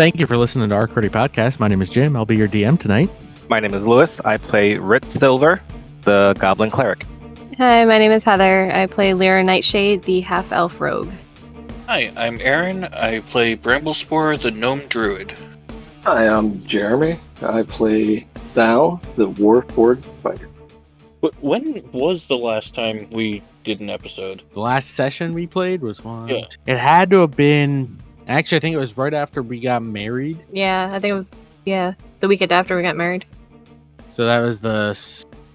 Thank you for listening to our Cruddy Podcast. My name is Jim. I'll be your DM tonight. My name is Lewis. I play Ritz, the Goblin Cleric. Hi, my name is Heather. I play Lyra the Half-Elf Rogue. Hi, I'm Aaron. I play Bramblespore the Gnome Druid. Hi, I'm Jeremy. I play Sal, the Warforged Fighter. When was the last time we did an episode? The last session we played was one. Yeah. It had to have been. Actually, I think it was right after we got married. Yeah, I think it was, the weekend after we got married. So that was the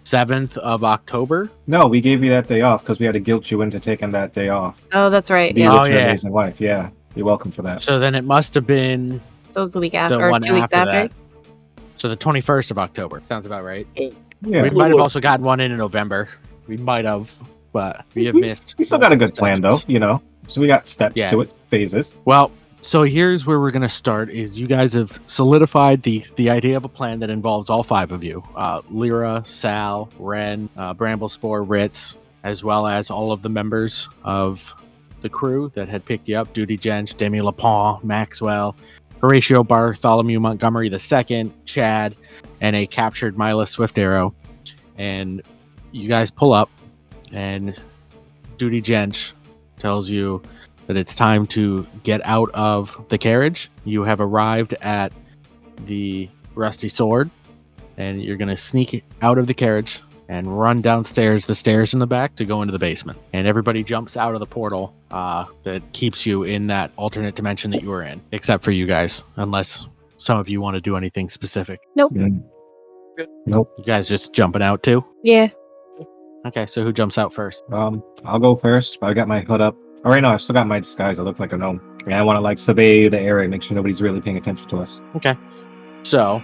7th of October. No, we gave you that day off because we had to guilt you into taking that day off. Oh, that's right. Be Yeah. with your amazing wife. Yeah, you're welcome for that. So then it must have been So it was the week after, the or one 2 weeks after. that. So the 21st of October. Sounds about right. Yeah, We might have also gotten one in November. We might have, but we have missed. We still got a good plan though, you know. So we got steps to it, phases. Well, so here's where we're going to start is you guys have solidified the idea of a plan that involves all 5 of you. Lyra, Sal, Wren, Bramblespore, Ritz, as well as all of the members of the crew that had picked you up. Duty Jench, Demi Lapont, Maxwell, Horatio Bartholomew Montgomery II, Chad, and a captured Mila Swift Arrow. And you guys pull up, and Duty Jench tells you that it's time to get out of the carriage. You have arrived at the Rusty Sword, and you're going to sneak out of the carriage and run downstairs, the stairs in the back, to go into the basement. And everybody jumps out of the portal that keeps you in that alternate dimension that you were in, except for you guys, unless some of you want to do anything specific. Nope. Nope. You guys just jumping out too? Yeah. Okay, so who jumps out first? I'll go first. I got my hood up. Oh, right now I still got my disguise. I look like a gnome. And I want to survey the area, make sure nobody's really paying attention to us. Okay. So,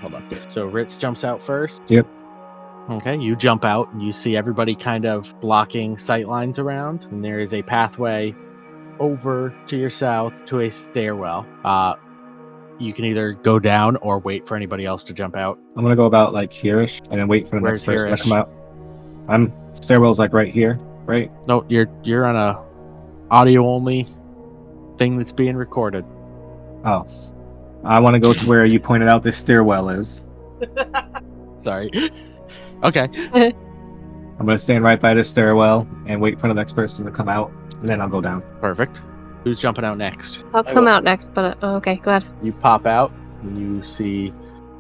hold on. So Ritz jumps out first? Yep. Okay, you jump out and you see everybody kind of blocking sight lines around, and there is a pathway over to your south to a stairwell. You can either go down or wait for anybody else to jump out. I'm going to go about here-ish and then wait for the Where's next person here-ish? to come out. Stairwell's right here, right? No, you're on a audio only thing that's being recorded. Oh. I want to go to where you pointed out this stairwell is. Sorry. Okay. I'm going to stand right by the stairwell and wait for the next person to come out, and then I'll go down. Perfect. Who's jumping out next? I'll come out next, but okay, go ahead. You pop out and you see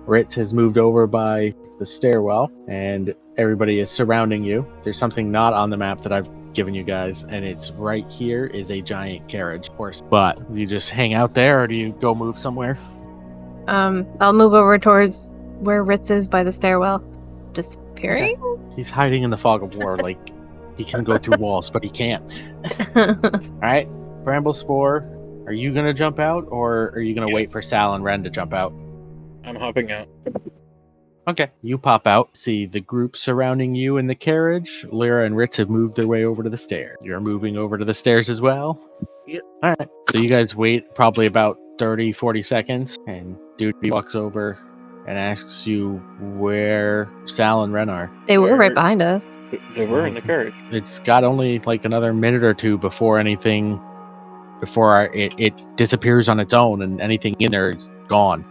Ritz has moved over by the stairwell and everybody is surrounding you. There's something not on the map that I've given you guys, and it's right here is a giant carriage horse. But you just hang out there, or do you go move somewhere? I'll move over towards where Ritz is by the stairwell. Disappearing? He's hiding in the fog of war, like he can go through walls, but he can't. Alright, Bramblespore, are you gonna jump out, or are you gonna wait for Sal and Wren to jump out? I'm hopping out. Okay, you pop out, see the group surrounding you in the carriage. Lyra and Ritz have moved their way over to the stairs. You're moving over to the stairs as well? Yep. Alright, so you guys wait probably about 30-40 seconds, and Duty walks over and asks you where Sal and Wren are. They were right behind us. They were in the carriage. It's got only like another minute or two before it disappears on its own, and anything in there is gone.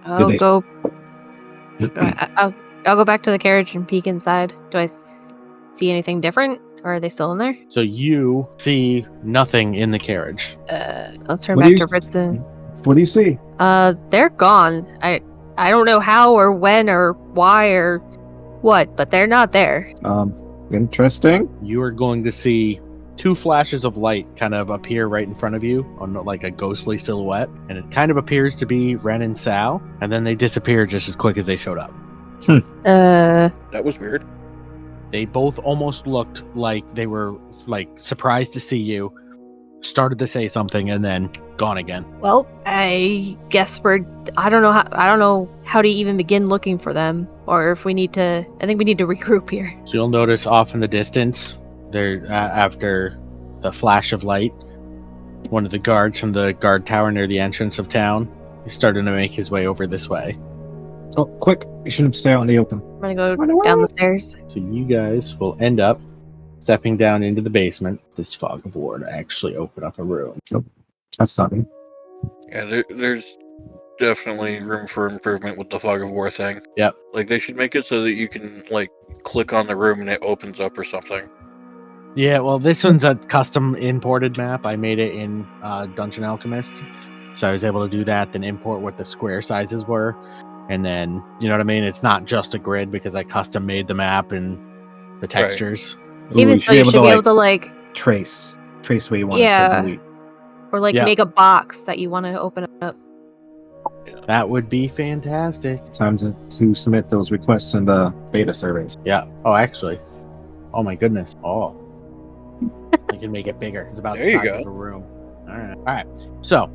I'll go back to the carriage and peek inside. Do I see anything different, or are they still in there? So you see nothing in the carriage. I'll turn What do back you to Ritz. What do you see? They're gone. I don't know how or when or why or what, but they're not there. Interesting. You are going to see 2 flashes of light kind of appear right in front of you on like a ghostly silhouette, and it kind of appears to be Wren and Sal, and then they disappear just as quick as they showed up. That was weird. They both almost looked like they were like surprised to see you, started to say something, and then gone again. Well, I guess I don't know how to even begin looking for them, or if we need to. I think we need to regroup here. So you'll notice off in the distance, there after the flash of light, one of the guards from the guard tower near the entrance of town is starting to make his way over this way. Oh, quick. We shouldn't stay out in the open. I'm gonna go down the stairs. So you guys will end up stepping down into the basement. This fog of war to actually open up a room. That's not me. Yeah, there's definitely room for improvement with the Fog of War thing. Yep. Like, they should make it so that you can, like, click on the room and it opens up or something. Yeah, well, this one's a custom imported map. I made it in Dungeon Alchemist. So I was able to do that, then import what the square sizes were. And then, you know what I mean? It's not just a grid because I custom made the map and the textures. Even so, you should be able to like trace where you want it to delete. or like Yeah. make a box that you want to open up. That would be fantastic. Time to submit those requests in the beta surveys. Yeah. Oh, actually. Oh my goodness. Oh. I can make it bigger. It's about There the you size go. of a room. All right. So,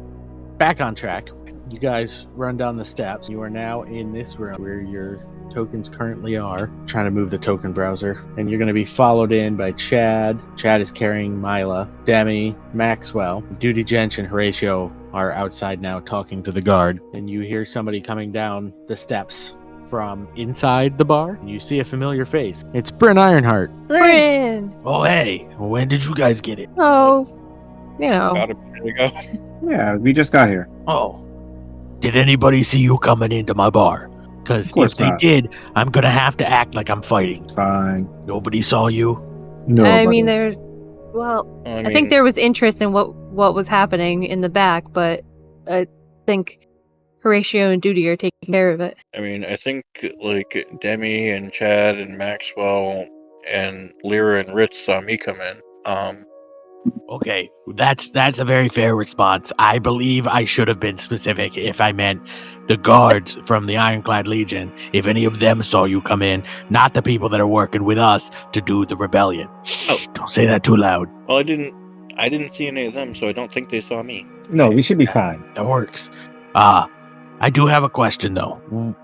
back on track. You guys run down the steps. You are now in this room where your tokens currently are. Trying to move the token browser. And you're going to be followed in by Chad. Chad is carrying Mila. Demi, Maxwell, Duty Gench, and Horatio are outside now talking to the guard. And you hear somebody coming down the steps from inside the bar. You see a familiar face. It's Bryn Ironheart. Bryn! Oh, hey. When did you guys get it? Oh, you know. About a minute ago. Yeah, we just got here. Oh. Did anybody see you coming into my bar? Because Of course if they not. did, I'm going to have to act like I'm fighting. Fine. Nobody saw you? No. I mean, well, I think mean, there was interest in what was happening in the back, but I think Horatio and Duty are taking care of it. I mean, I think, like, Demi and Chad and Maxwell and Lyra and Ritz saw me come in. Okay, that's a very fair response. I believe I should have been specific if I meant the guards from the Iron Clad Legion, if any of them saw you come in, not the people that are working with us to do the rebellion. Oh. Don't say that too loud. Well, I didn't see any of them, so I don't think they saw me. No, we should be fine. That works. I do have a question, though.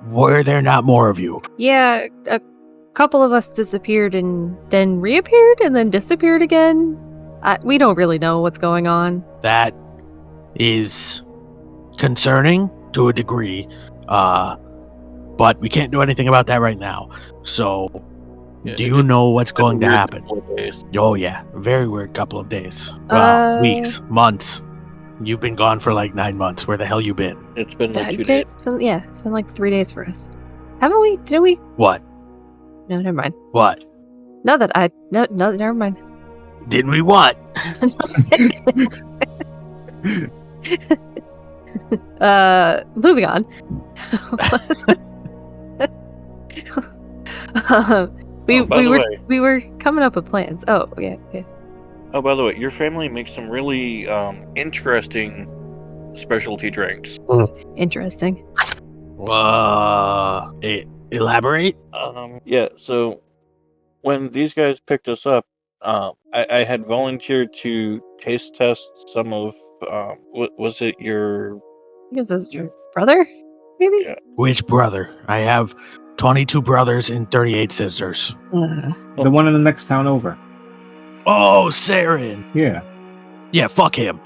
Were there not more of you? Yeah, a couple of us disappeared and then reappeared and then disappeared again. We don't really know what's going on. That is concerning to a degree, but we can't do anything about that right now. So, Yeah, do you know what's going to Weird happen? couple of days. Oh yeah, very weird couple of days. Well, weeks, months. You've been gone for like 9 months. Where the hell you been? It's been like 2 Okay, days. yeah, it's been like 3 days for us. Haven't we? Did we? What? No, never mind. What? No, never mind. Didn't we what? Moving on. We were coming up with plans. Oh yeah, yes. Oh, by the way, your family makes some really interesting specialty drinks. Interesting. Elaborate? Yeah, so when these guys picked us up, I had volunteered to taste test some of, was it your... I guess this is your brother, maybe? Yeah. Which brother? I have 22 brothers and 38 sisters. The one in the next town over. Oh, Saren. Yeah. Yeah, fuck him.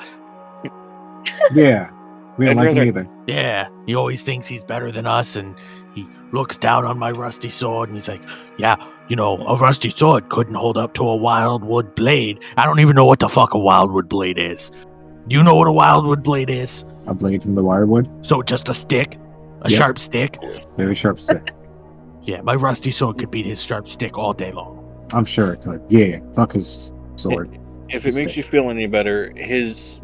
Yeah. We don't I'd like him rather- either. Yeah, he always thinks he's better than us, and he looks down on my rusty sword, and he's like, yeah, you know, a rusty sword couldn't hold up to a wildwood blade. I don't even know what the fuck a wildwood blade is. Do you know what a wildwood blade is? A blade from the wirewood. So just a stick? A Yep. sharp stick? Very sharp stick. Yeah, my rusty sword could beat his sharp stick all day long. I'm sure it could. Yeah. Fuck his sword. If it makes you feel any better, his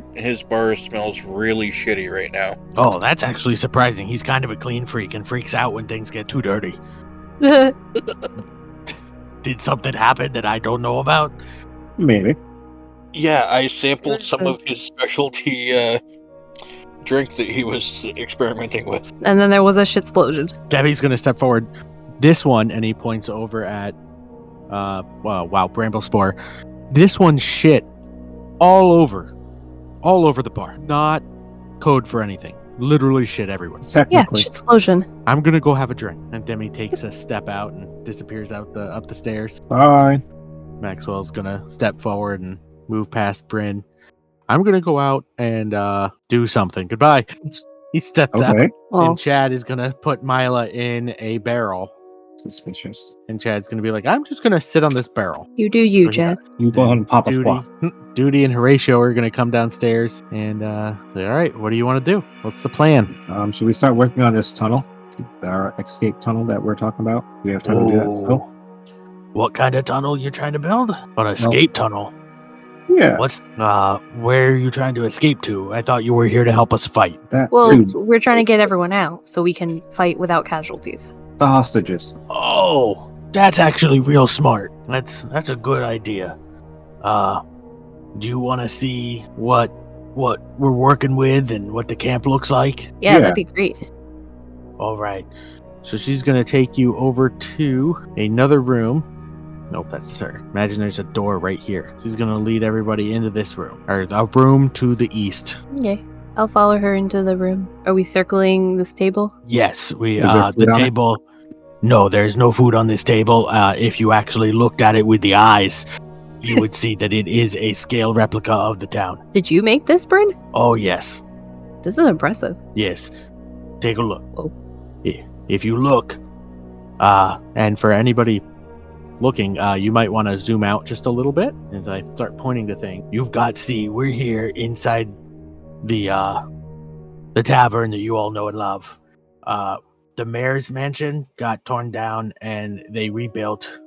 bar smells really shitty right now. Oh, that's actually surprising. He's kind of a clean freak and freaks out when things get too dirty. Did something happen that I don't know about? Maybe. Yeah, I sampled There's some a- of his specialty drink that he was experimenting with. And then there was a shitsplosion. Debbie's going to step forward. This one, and he points over at, Bramblespore. This one's shit all over the bar. Not code for anything. Literally shit everywhere. Yeah, Technically. shitsplosion. I'm going to go have a drink. And Demi takes a step out and disappears up the stairs. Bye. Maxwell's going to step forward and move past Bryn. I'm going to go out and do something. Goodbye. He steps out. Okay. Well, And Chad is going to put Mila in a barrel. Suspicious. And Chad's gonna be like, I'm just gonna sit on this barrel. You do you, So he Chad. does. You go ahead and pop a Duty, squat. Duty and Horatio are gonna come downstairs and say, all right, what do you want to do? What's the plan? Should we start working on this tunnel? Our escape tunnel that we're talking about? Do we have time to do that still? What kind of tunnel you're trying to build? An escape tunnel. Yeah. What's where are you trying to escape to? I thought you were here to help us fight. That Well, too. we're trying to get everyone out so we can fight without casualties. The hostages. Oh, that's actually real smart. That's a good idea. Do you want to see what we're working with and what the camp looks like? Yeah, that'd be great. All right. So she's going to take you over to another room. Nope, that's her. Imagine there's a door right here. She's going to lead everybody into this room, or a room to the east. Okay. I'll follow her into the room. Are we circling this table? Yes, we Is there food the on it? table. No, there's no food on this table. If you actually looked at it with the eyes, you would see that it is a scale replica of the town. Did you make this, Bryn? Oh, yes. This is impressive. Yes. Take a look. Whoa. If you look, and for anybody looking, you might want to zoom out just a little bit as I start pointing to things. You've got, see, we're here inside the tavern that you all know and love. The mayor's mansion got torn down and they rebuilt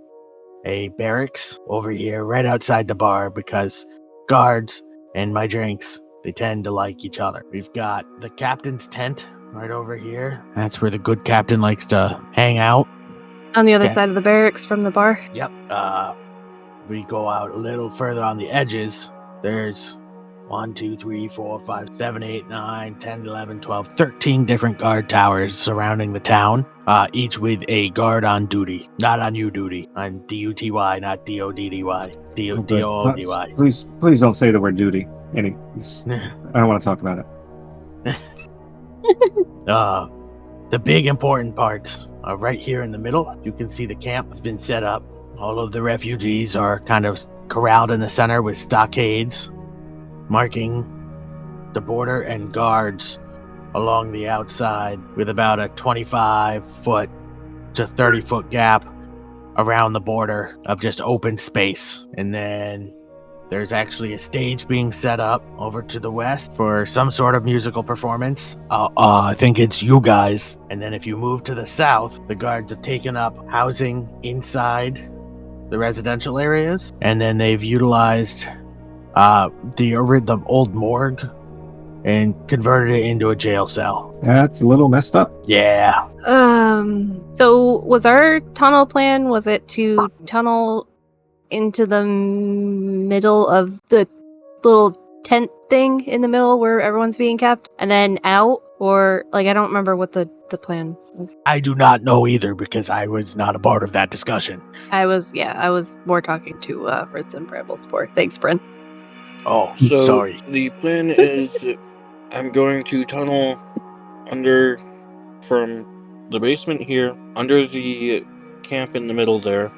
a barracks over here right outside the bar because guards and my drinks, they tend to like each other. We've got the captain's tent right over here. That's where the good captain likes to hang out. On the other Okay. side of the barracks from the bar? Yep. We go out a little further on the edges. There's 1, 2, 3, 4, 5, 7, 8, 9, 10, 11, 12, 13 different guard towers surrounding the town, each with a guard on duty. Not on you duty. On D-U-T-Y, not D-O-D-D-Y. D-O-D-Y. Please don't say the word duty. I don't want to talk about it. The big important parts are right here in the middle. You can see the camp has been set up. All of the refugees are kind of corralled in the center with stockades marking the border and guards along the outside with about a 25-foot to 30-foot gap around the border of just open space. And then there's actually a stage being set up over to the west for some sort of musical performance. I think it's you guys. And then if you move to the south, the guards have taken up housing inside the residential areas. And then they've utilized the old morgue and converted it into a jail cell. That's a little messed up. Yeah. So was our tunnel plan, was it to tunnel into the middle of the little tent thing in the middle where everyone's being kept and then out? Or, like, I don't remember what the plan was. I do not know either because I was not a part of that discussion. I was more talking to Ritz and Bramblespore. Thanks, Bryn. Oh, So sorry. the plan is I'm going to tunnel under from the basement here, under the camp in the middle there.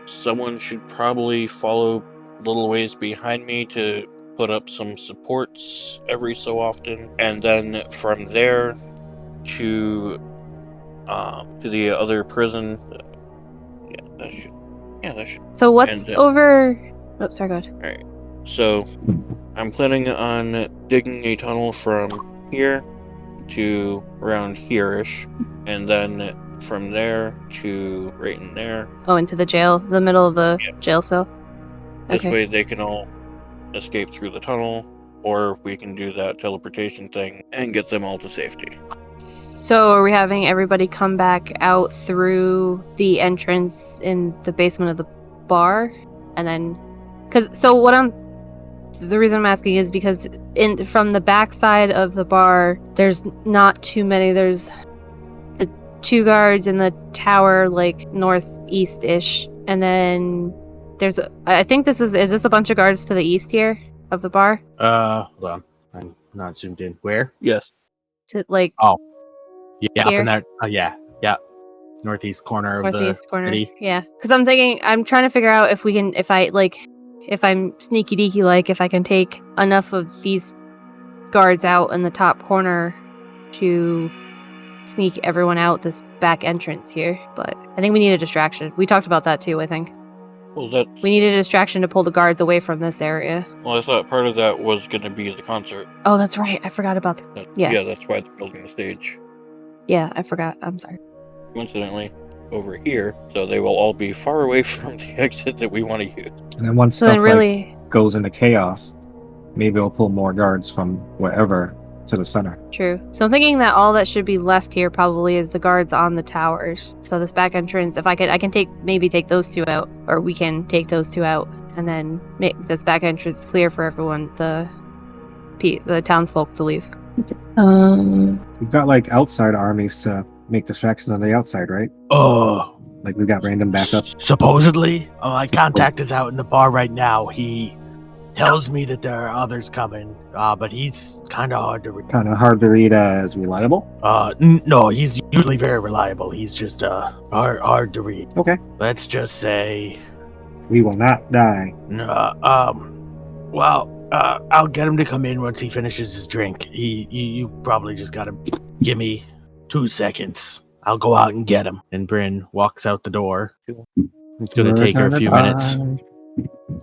Someone should probably follow a little ways behind me to put up some supports every so often, and then from there to the other prison. That should. So what's And, over... Oh, sorry, go ahead. So I'm planning on digging a tunnel from here to around here-ish, and then from there to right in there. Oh, into the jail, the middle of the jail cell. This Okay. way they can all escape through the tunnel, or we can do that teleportation thing and get them all to safety. So are we having everybody come back out through the entrance in the basement of the bar, and then, the reason I'm asking is because from the backside of the bar, there's not too many. There's the 2 guards in the tower, like northeast-ish, and then there's I think is this a bunch of guards to the east here of the bar? Hold on. I'm not zoomed in. Where? Yes. To like Yeah, up Here? in that. Yeah. Northeast corner of northeast the corner. city. Yeah, because I'm trying to figure out if I'm sneaky deaky, like if I can take enough of these guards out in the top corner to sneak everyone out this back entrance here. But I think we need a distraction. We talked about that too, I think. Well, We need a distraction to pull the guards away from this area. I thought part of that was going to be the concert. Oh, that's right. I forgot about the... Yes. Yeah, that's why they're building the stage. Yeah, I forgot. I'm sorry. Coincidentally, over here, so they will all be far away from the exit that we want to use. And then once So stuff then really... goes into chaos, maybe we'll pull more guards from wherever to the center. True. So I'm thinking that all that should be left here probably is the guards on the towers. So this back entrance, if I can take those two out, or we can take those two out, and then make this back entrance clear for everyone, the townsfolk to leave. We've got like outside armies to make distractions on the outside, right? Oh, Like we've got random backup. supposedly. My contact is out in the bar right now. He tells me that there are others coming, but he's kind of hard to read. Kind of hard to read as reliable. No, he's usually very reliable. He's just hard to read. Okay. Let's just say, We will not die. I'll get him to come in once he finishes his drink. You probably just gotta give me 2 seconds. I'll go out and get him. And Bryn walks out the door. It's gonna take her a few minutes.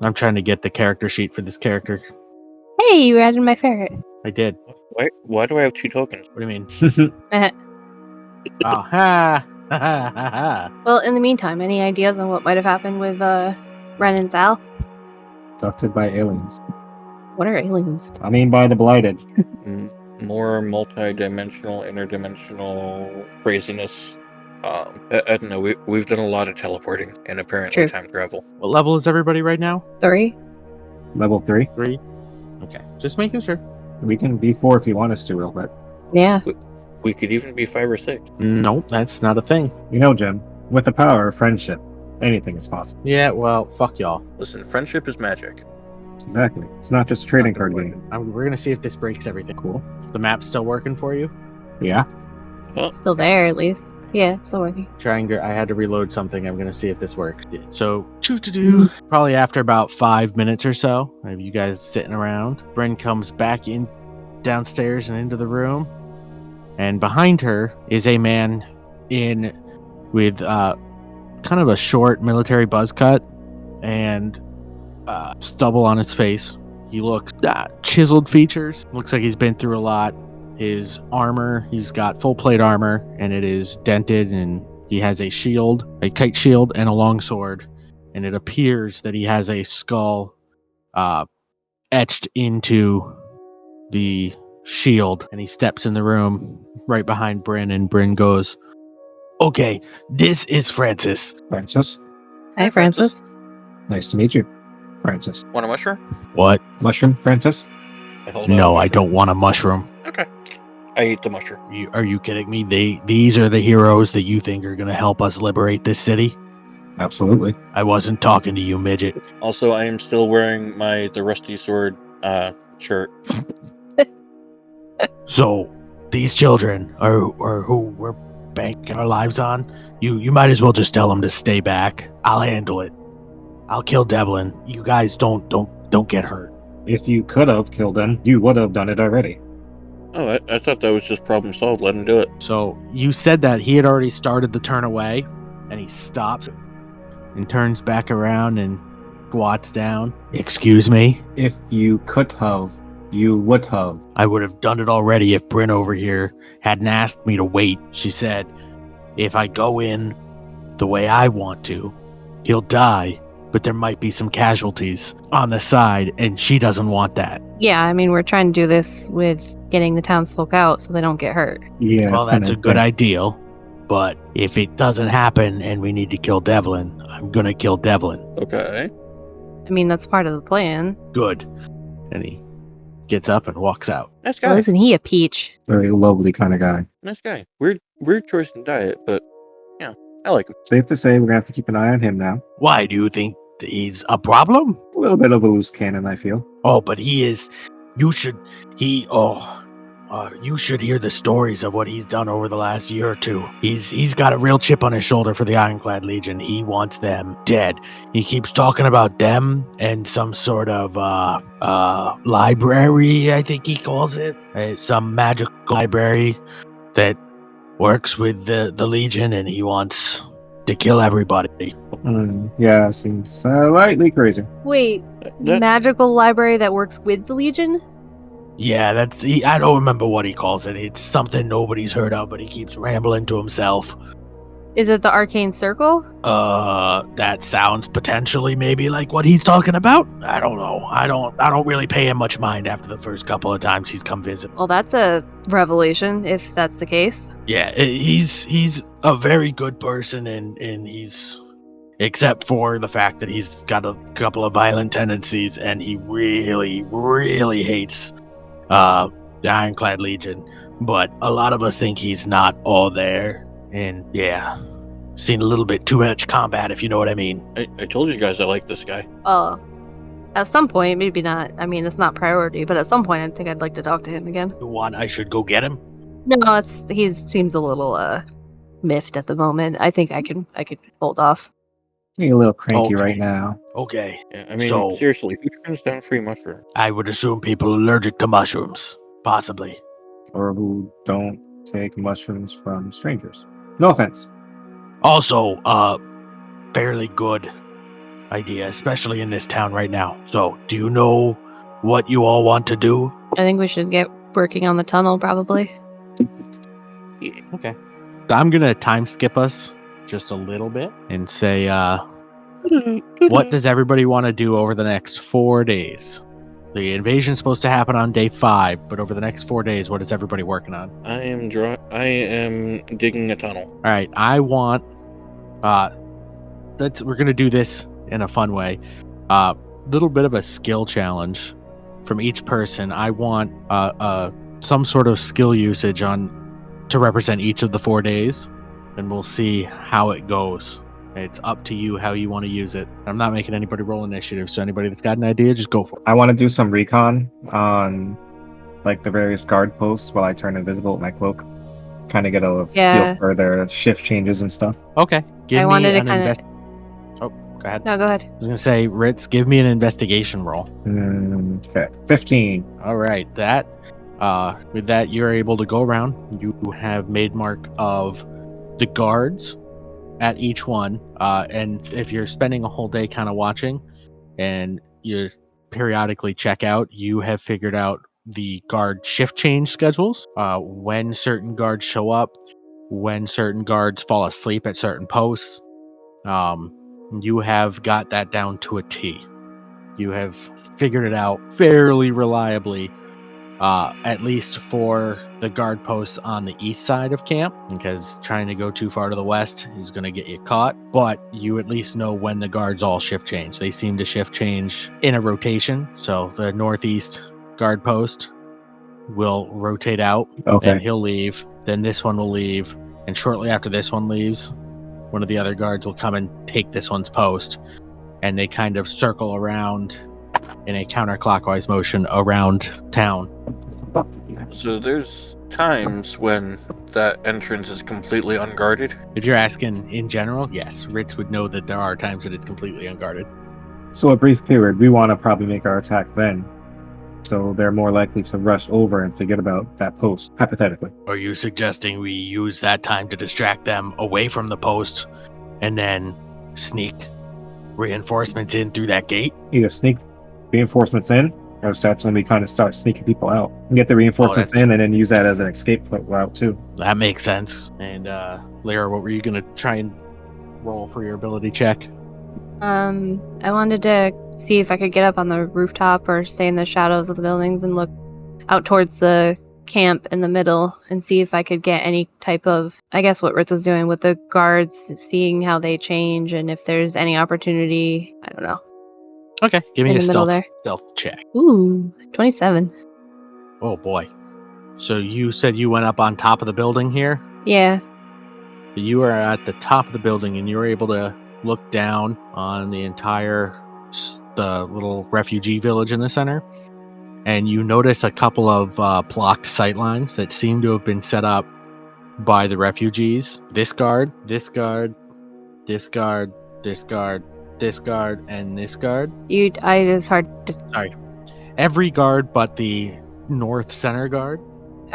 I'm trying to get the character sheet for this character. Hey, you added my ferret. I did. Why do I have 2 tokens? What do you mean? Oh, ha! Well, in the meantime, any ideas on what might have happened with Wren and Sal? Abducted by aliens. What are aliens? I mean by the blighted. More multi-dimensional, interdimensional craziness. I don't know. We've done a lot of teleporting and apparently True. time travel. What level is everybody right now? 3? Level 3. 3? Okay, just making sure. We can be 4 if you want us to real quick. Yeah. We could even be 5 or 6. No, that's not a thing. You know, Jim, with the power of friendship, anything is possible. Yeah, well, fuck y'all. Listen, friendship is magic. Exactly. It's not just a trading It's not card gonna game. work. We're gonna see if this breaks everything. Cool. The map's still working for you? Yeah. It's still there, at least. Yeah, it's still working. I had to reload something. I'm gonna see if this works. So, probably after about 5 minutes or so, of you guys sitting around, Bryn comes back in downstairs and into the room, and behind her is a man with kind of a short military buzz cut and stubble on his face. He looks chiseled features. Looks like he's been through a lot. His armor, he's got full plate armor, and it is dented, and he has a shield, a kite shield, and a long sword. And it appears that he has a skull etched into the shield. And he steps in the room right behind Bryn, and Bryn goes, "Okay, this is Francis." Francis. Hi, Francis. Nice to meet you, Francis. Want a mushroom? What? Mushroom, Francis? I hold out a No, I mushroom. don't want a mushroom. Okay. I eat the mushroom. Are you kidding me? These are the heroes that you think are going to help us liberate this city? Absolutely. I wasn't talking to you, midget. Also, I am still wearing the rusty sword shirt. So, these children are who we're banking our lives on. You might as well just tell them to stay back. I'll handle it. I'll kill Devlin. You guys don't get hurt. If you could have killed him, you would have done it already. Oh, I thought that was just problem solved. Let him do it. So you said that he had already started the turn away, and he stops and turns back around and squats down. Excuse me? If you could have, you would have. I would have done it already if Bryn over here hadn't asked me to wait. She said, if I go in the way I want to, he'll die, but there might be some casualties on the side, and she doesn't want that. Yeah, I mean, we're trying to do this with getting the townsfolk out so they don't get hurt. Yeah, Well, that's a good ideal, but if it doesn't happen and we need to kill Devlin, I'm gonna kill Devlin. Okay. I mean, that's part of the plan. Good. And he gets up and walks out. Nice guy. Well, isn't he a peach? Very lovely kind of guy. Nice guy. Weird choice in diet, but yeah, I like him. Safe to say, we're going to have to keep an eye on him now. Why, do you think he's a problem? A little bit of a loose cannon, I feel. Oh, but he is. You should hear the stories of what he's done over the last year or two. He's got a real chip on his shoulder for the Iron Clad Legion. He wants them dead. He keeps talking about them and some sort of library, I think he calls it. Some magical library that works with the Legion, and he wants to kill everybody. Yeah, seems slightly crazy. Wait, That- magical library that works with the Legion? Yeah, I don't remember what he calls it. It's something nobody's heard of, but he keeps rambling to himself. Is it the Arcane Circle? That sounds potentially maybe like what he's talking about. I don't know. I don't really pay him much mind after the first couple of times he's come visit. Well, that's a revelation, if that's the case. Yeah, he's a very good person, and he's, except for the fact that he's got a couple of violent tendencies, and he really, really hates the Iron Clad Legion. But a lot of us think he's not all there, and yeah, seen a little bit too much combat, if you know what I mean. I told you guys I like this guy. At some point, maybe not. I mean, it's not priority, but at some point, I think I'd like to talk to him again. You want I should go get him? No, he seems a little miffed at the moment. I think I could hold off. You're a little cranky Okay. right now. Okay. Yeah, I mean, So- seriously, who turns down free mushroom? I would assume people allergic to mushrooms, possibly. Or who don't take mushrooms from strangers. No offense. Also, fairly good idea, especially in this town right now. So, do you know what you all want to do? I think we should get working on the tunnel, probably. Okay. I'm gonna time skip us just a little bit and say, what does everybody want to do over the next 4 days? The invasion's supposed to happen on day 5, but over the next 4 days, what is everybody working on? I am digging a tunnel. All right, I want. We're gonna do this in a fun way. Little bit of a skill challenge from each person. I want some sort of skill usage to represent each of the 4 days, and we'll see how it goes. It's up to you how you want to use it. I'm not making anybody roll initiative, so anybody that's got an idea, just go for it. I want to do some recon on like the various guard posts while I turn invisible with my cloak. Kind of get a Yeah. feel for their shift changes and stuff. Okay, give I me wanted to an kinda- Oh, go ahead. No, go ahead. I was gonna say, Ritz, give me an investigation roll. Okay, 15. All right, with that, you're able to go around. You have made mark of the guards at each one, and if you're spending a whole day kind of watching, and you periodically check out, you have figured out the guard shift change schedules. When certain guards show up, when certain guards fall asleep at certain posts. You have got that down to a T. You have figured it out fairly reliably, at least for the guard posts on the east side of camp, because trying to go too far to the west is going to get you caught. But you at least know when the guards all shift change. They seem to shift change in a rotation. So the northeast guard post will rotate out, and Okay. he'll leave. Then this one will leave, and shortly after this one leaves, one of the other guards will come and take this one's post, and they kind of circle around in a counterclockwise motion around town. So there's times when that entrance is completely unguarded. If you're asking in general, yes, Ritz would know that there are times that it's completely unguarded. So a brief period, we want to probably make our attack then. So they're more likely to rush over and forget about that post, hypothetically. Are you suggesting we use that time to distract them away from the post and then sneak reinforcements in through that gate? Either sneak reinforcements in, or that's when we kind of start sneaking people out. Get the reinforcements that's- in and then use that as an escape route too. That makes sense. And Lyra, what were you going to try and roll for your ability check? I wanted to see if I could get up on the rooftop or stay in the shadows of the buildings and look out towards the camp in the middle and see if I could get any type of, I guess what Ritz was doing with the guards, seeing how they change and if there's any opportunity, I don't know, Okay, give me in a the middle stealth there. check. Ooh, 27. Oh boy. So you said you went up on top of the building here? Yeah. So you are at the top of the building and you were able to look down on the the little refugee village in the center, and you notice a couple of blocked sightlines that seem to have been set up by the refugees. This guard, this guard, this guard, this guard, this guard, and this guard. It's hard to. Every guard but the north center guard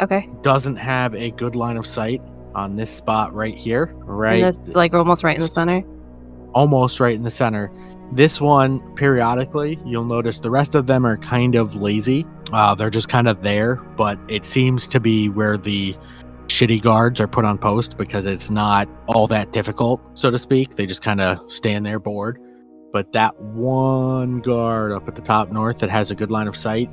Okay. doesn't have a good line of sight on this spot right here, And right? that's like almost right in the center. Almost right in the center. This one, periodically, you'll notice the rest of them are kind of lazy. They're just kind of there, but it seems to be where the shitty guards are put on post because it's not all that difficult, so to speak. They just kind of stand there bored. But that one guard up at the top north that has a good line of sight,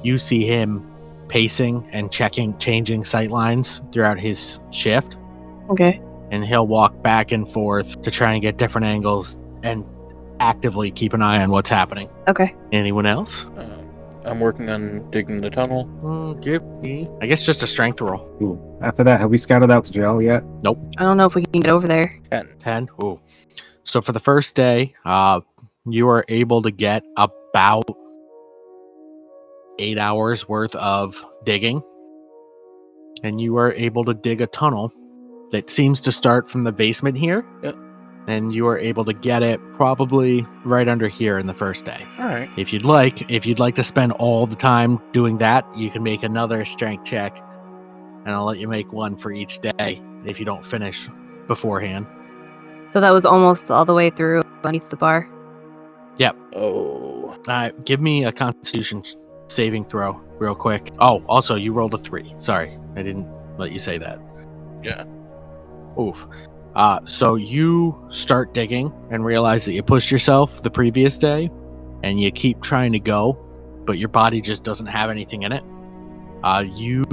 you see him pacing and changing sight lines throughout his shift. Okay. And he'll walk back and forth to try and get different angles and actively keep an eye on what's happening. Okay. Anyone else? I'm working on digging the tunnel. Give me, I guess, just a strength roll. Ooh. After that, have we scouted out the jail yet? Nope. I don't know if we can get over there. 10. Ooh. So for the first day, you are able to get about 8 hours worth of digging. And you are able to dig a tunnel that seems to start from the basement here. Yep. And you are able to get it probably right under here in the first day. All right. If you'd like to spend all the time doing that, you can make another strength check, and I'll let you make one for each day if you don't finish beforehand. So that was almost all the way through beneath the bar. Yep. Oh. Give me a Constitution saving throw real quick. Oh, also, you rolled a 3. Sorry, I didn't let you say that. Yeah. Oof. So you start digging and realize that you pushed yourself the previous day, and you keep trying to go, but your body just doesn't have anything in it. You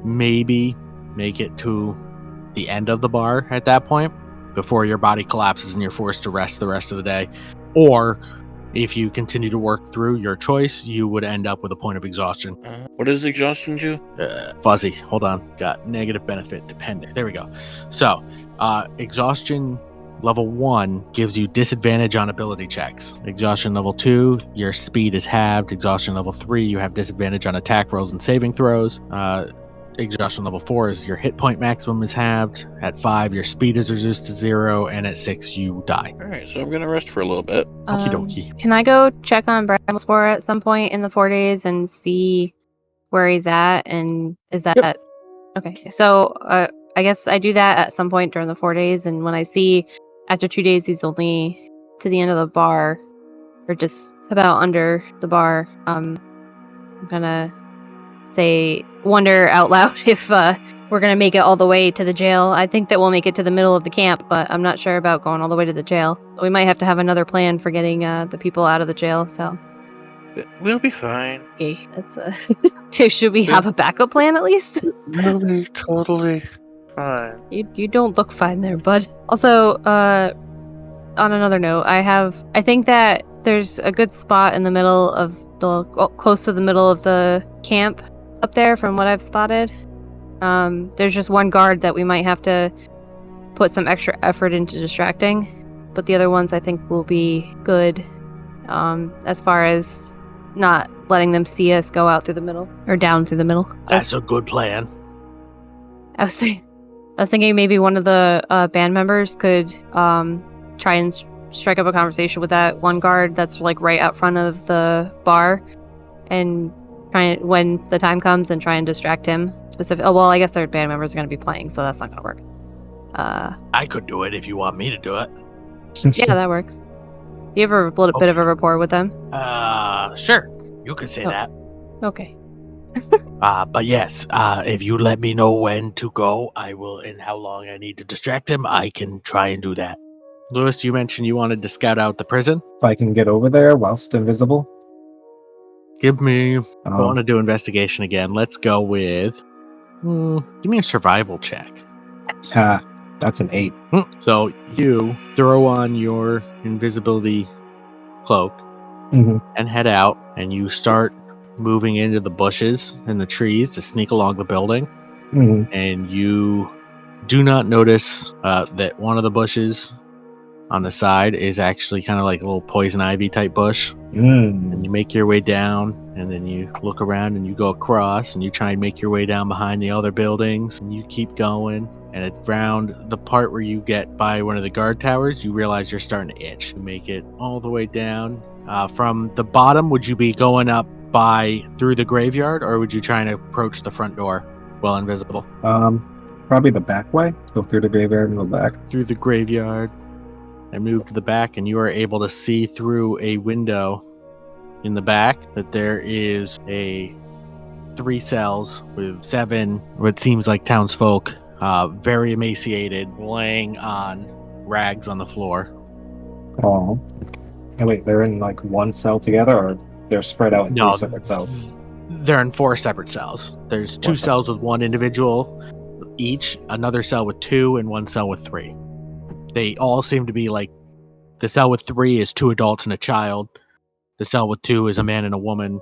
maybe make it to the end of the bar at that point before your body collapses and you're forced to rest the rest of the day. Or if you continue to work through, your choice, you would end up with a point of exhaustion. What does exhaustion do? Fuzzy. Hold on. Got negative benefit dependent. There we go. So, exhaustion level 1 gives you disadvantage on ability checks. Exhaustion level 2, your speed is halved. Exhaustion level 3, you have disadvantage on attack rolls and saving throws. Exhaustion level 4 is your hit point maximum is halved. At 5, your speed is reduced to 0, and at 6, you die. All right, so I'm gonna rest for a little bit. Okie dokie. Can I go check on Bramblespore at some point in the 4 days and see where he's at? And is that Yep. okay? So I guess I do that at some point during the 4 days, and when I see after 2 days he's only to the end of the bar, or just about under the bar, I'm gonna wonder out loud if we're gonna make it all the way to the jail. I think that we'll make it to the middle of the camp, but I'm not sure about going all the way to the jail. We might have to have another plan for getting the people out of the jail. So We'll be fine. okay, that's should we have a backup plan at least? We'll be totally fine. You don't look fine there, bud. Also, on another note, I think that there's a good spot in the middle of close to the middle of the camp up there from what I've spotted. There's just one guard that we might have to put some extra effort into distracting, but the other ones I think will be good as far as not letting them see us go out through the middle or down through the middle. That's a good plan. I was thinking maybe one of the band members could try and strike up a conversation with that one guard that's like right out front of the bar, and when the time comes and try and distract him. Oh well, I guess their band members are going to be playing, so that's not going to work. I could do it if you want me to do it. Yeah, that works. You have a little bit of a rapport with them? Sure. You could say that. Okay. But yes, if you let me know when to go, I will, and how long I need to distract him, I can try and do that. Lewis, you mentioned you wanted to scout out the prison. If I can get over there whilst invisible. Give me... I want to do investigation again. Let's go with... give me a survival check. That's an 8. So you throw on your invisibility cloak and head out, and you start moving into the bushes and the trees to sneak along the building. And you do not notice that one of the bushes on the side is actually kind of like a little poison ivy type bush. And you make your way down, and then you look around and you go across, and you try and make your way down behind the other buildings, and you keep going, and it's around the part where you get by one of the guard towers, you realize you're starting to itch. You make it all the way down. From the bottom, would you be going up through the graveyard, or would you try and approach the front door while invisible? probably the back way. Go through the graveyard and go back. Through the graveyard. I move to the back, and you are able to see through a window in the back that there is 3 cells with 7 what seems like townsfolk, very emaciated, laying on rags on the floor. Oh. And wait, they're in like one cell together, or they're spread out in 3 separate cells? They're in 4 separate cells. There's 2 cells with 1 individual each, another cell with 2, and 1 cell with 3. They all seem to be like, the cell with 3 is 2 adults and a child. The cell with 2 is a man and a woman.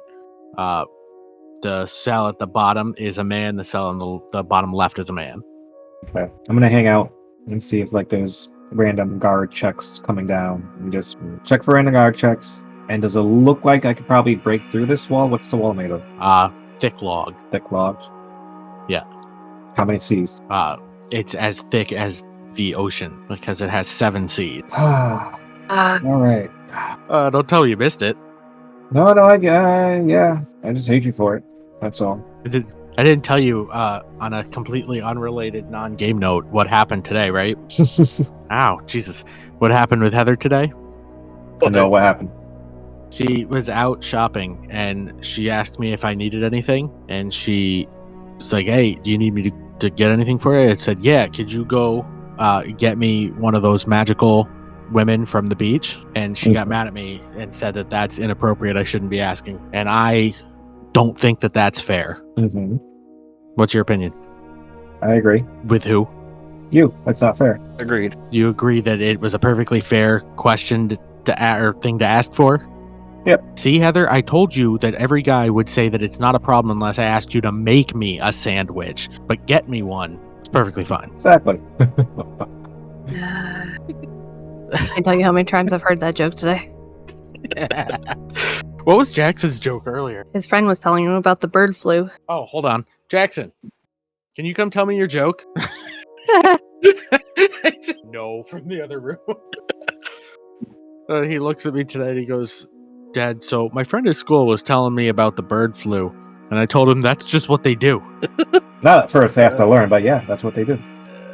The cell at the bottom is a man. The cell on the bottom left is a man. Okay. I'm gonna hang out and see if like there's random guard checks coming down, and just check for random guard checks. And does it look like I could probably break through this wall? What's the wall made of? Thick log. Thick logs? Yeah. How many seas? It's as thick as the ocean because it has 7 seas. All right. Don't tell me you missed it. No, yeah. I just hate you for it. That's all. I didn't tell you on a completely unrelated non-game note what happened today, right? Ow, Jesus. What happened with Heather today? No, what happened? She was out shopping, and she asked me if I needed anything, and she was like, hey, do you need me to get anything for you? I said, yeah, could you go get me one of those magical women from the beach? And she got mad at me and said that that's inappropriate. I shouldn't be asking. And I don't think that that's fair. Mm-hmm. What's your opinion? I agree. With who? You. That's not fair. Agreed. You agree that it was a perfectly fair question or thing to ask for? Yep. See, Heather, I told you that every guy would say that it's not a problem unless I asked you to make me a sandwich, but get me one. It's perfectly fine. Exactly. I can tell you how many times I've heard that joke today. What was Jackson's joke earlier? His friend was telling him about the bird flu. Oh, hold on. Jackson, can you come tell me your joke? No, from the other room. He looks at me today and he goes, Dad, so my friend at school was telling me about the bird flu, and I told him that's just what they do. Not at first, they have to learn, but yeah, that's what they do.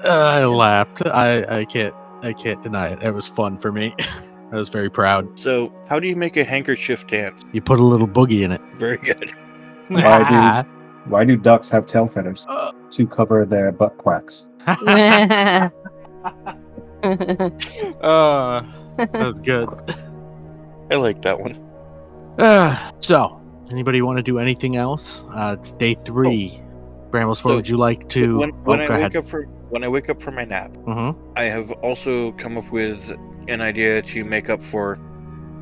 I laughed. I can't deny it. It was fun for me. I was very proud. So, how do you make a handkerchief dance? You put a little boogie in it. Very good. Why do ducks have tail feathers? To cover their butt quacks. That was good. I like that one. So, anybody want to do anything else? It's day 3. Bramblespore, would you like to? When I wake up from my nap, Mm-hmm. I have also come up with an idea to make up for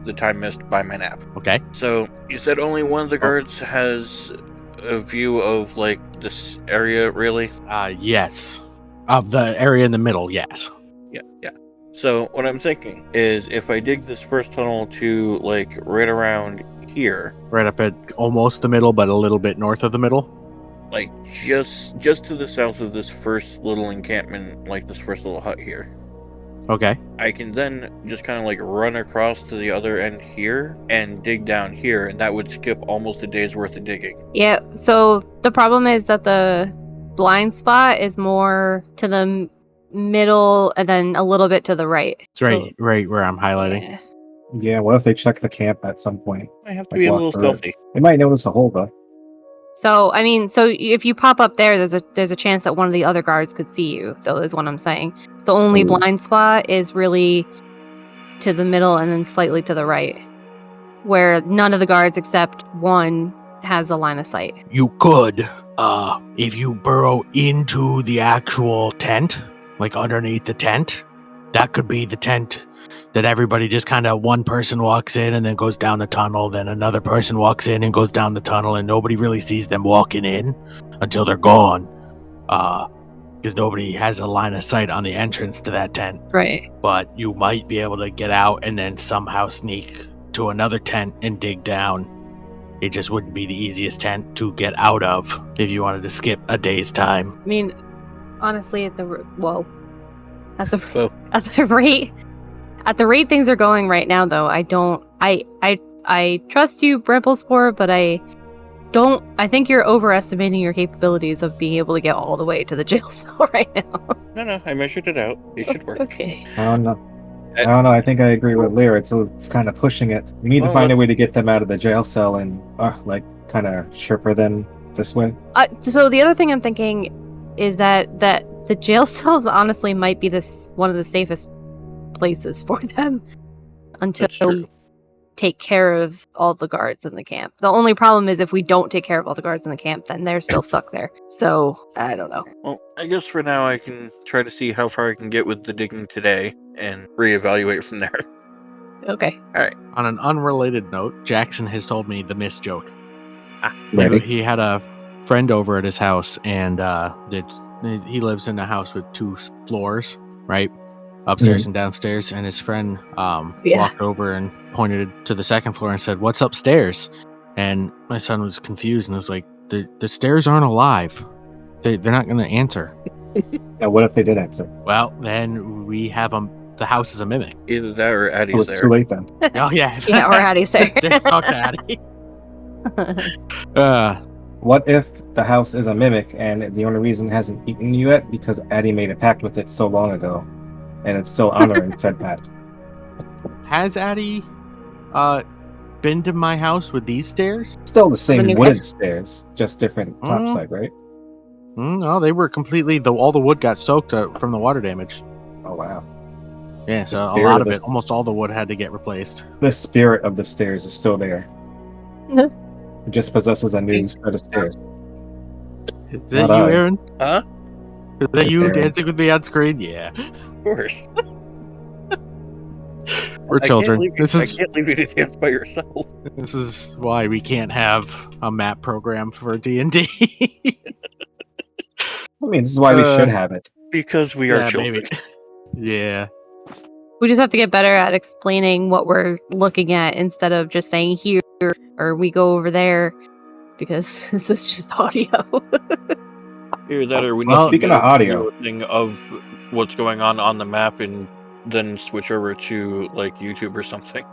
the time missed by my nap. Okay. So you said only one of the guards has a view of like this area, really? Yes. Of the area in the middle, yes. Yeah. So what I'm thinking is if I dig this first tunnel to like right around here, Right up at almost the middle, but a little bit north of the middle. like just to the south of this first little encampment, like this first little hut here. Okay. I can then just kind of like run across to the other end here and dig down here, and that would skip almost a day's worth of digging. Yeah, so the problem is that the blind spot is more to the middle and then a little bit to the right. It's right where I'm highlighting. Yeah. Yeah, what if they check the camp at some point? I have to Like be a walk little through it. stealthy. They might notice a hole, though. So, I mean, so if you pop up there, there's a chance that one of the other guards could see you, though, is what I'm saying. The only Ooh. blind spot is really to the middle and then slightly to the right, where none of the guards except one has a line of sight. You could, if you burrow into the actual tent, like underneath the tent, that could be the tent that everybody just kind of, one person walks in and then goes down the tunnel, then another person walks in and goes down the tunnel, and nobody really sees them walking in until they're gone. Because nobody has a line of sight on the entrance to that tent. Right. But you might be able to get out and then somehow sneak to another tent and dig down. It just wouldn't be the easiest tent to get out of if you wanted to skip a day's time. I mean, honestly, at the rate things are going right now, though, I trust you, Bramblespore, but I I think you're overestimating your capabilities of being able to get all the way to the jail cell right now. No, I measured it out. It should work. Okay. I don't know. I think I agree with Lyra. It's kind of pushing it. We need to Well, find a way to get them out of the jail cell and, kind of chirper them this way. So the other thing I'm thinking is that the jail cells honestly might be one of the safest places for them until That's true. we take care of all the guards in the camp. The only problem is if we don't take care of all the guards in the camp, then they're still stuck there. So I don't know. Well, I guess for now I can try to see how far I can get with the digging today and reevaluate from there. Okay. On an unrelated note, Jackson has told me the missed joke. Ready? He had a friend over at his house, and he lives in a house with 2 floors, right? Upstairs and downstairs. And his friend walked over and pointed to the 2nd floor and said, "What's upstairs?" And my son was confused and was like, the stairs aren't alive. They're not going to answer. Now, what if they did answer? Well, then we have the house is a mimic. Either that or So Addie's it's there. too late then. Oh, yeah. Yeah, or Addie's there. Talk to Addie. What if the house is a mimic and the only reason it hasn't eaten you yet because Addie made a pact with it so long ago, and it's still honoring said pact? Has Addie been to my house with these stairs? Still the same Mimic wooden is- stairs, just different topside, right? No, they were completely all the wood got soaked from the water damage. Oh wow. Yeah, The so a spirit lot of of this- it, almost all the wood had to get replaced. The spirit of the stairs is still there. Mhm. It just possesses a new set of stairs. Is that Not you, I. Aaron? Huh? Is that It's you Aaron. dancing with me on screen? Yeah. Of course. We're children. I This can't leave you to dance by yourself. is why we can't have a map program for D&D. I mean, this is why we should have it. Because we are children. Yeah. We just have to get better at explaining what we're looking at instead of just saying here or we go over there, because this is just audio. Either that or we need Well, to speaking get of a audio- video thing of what's going on the map and then switch over to like YouTube or something.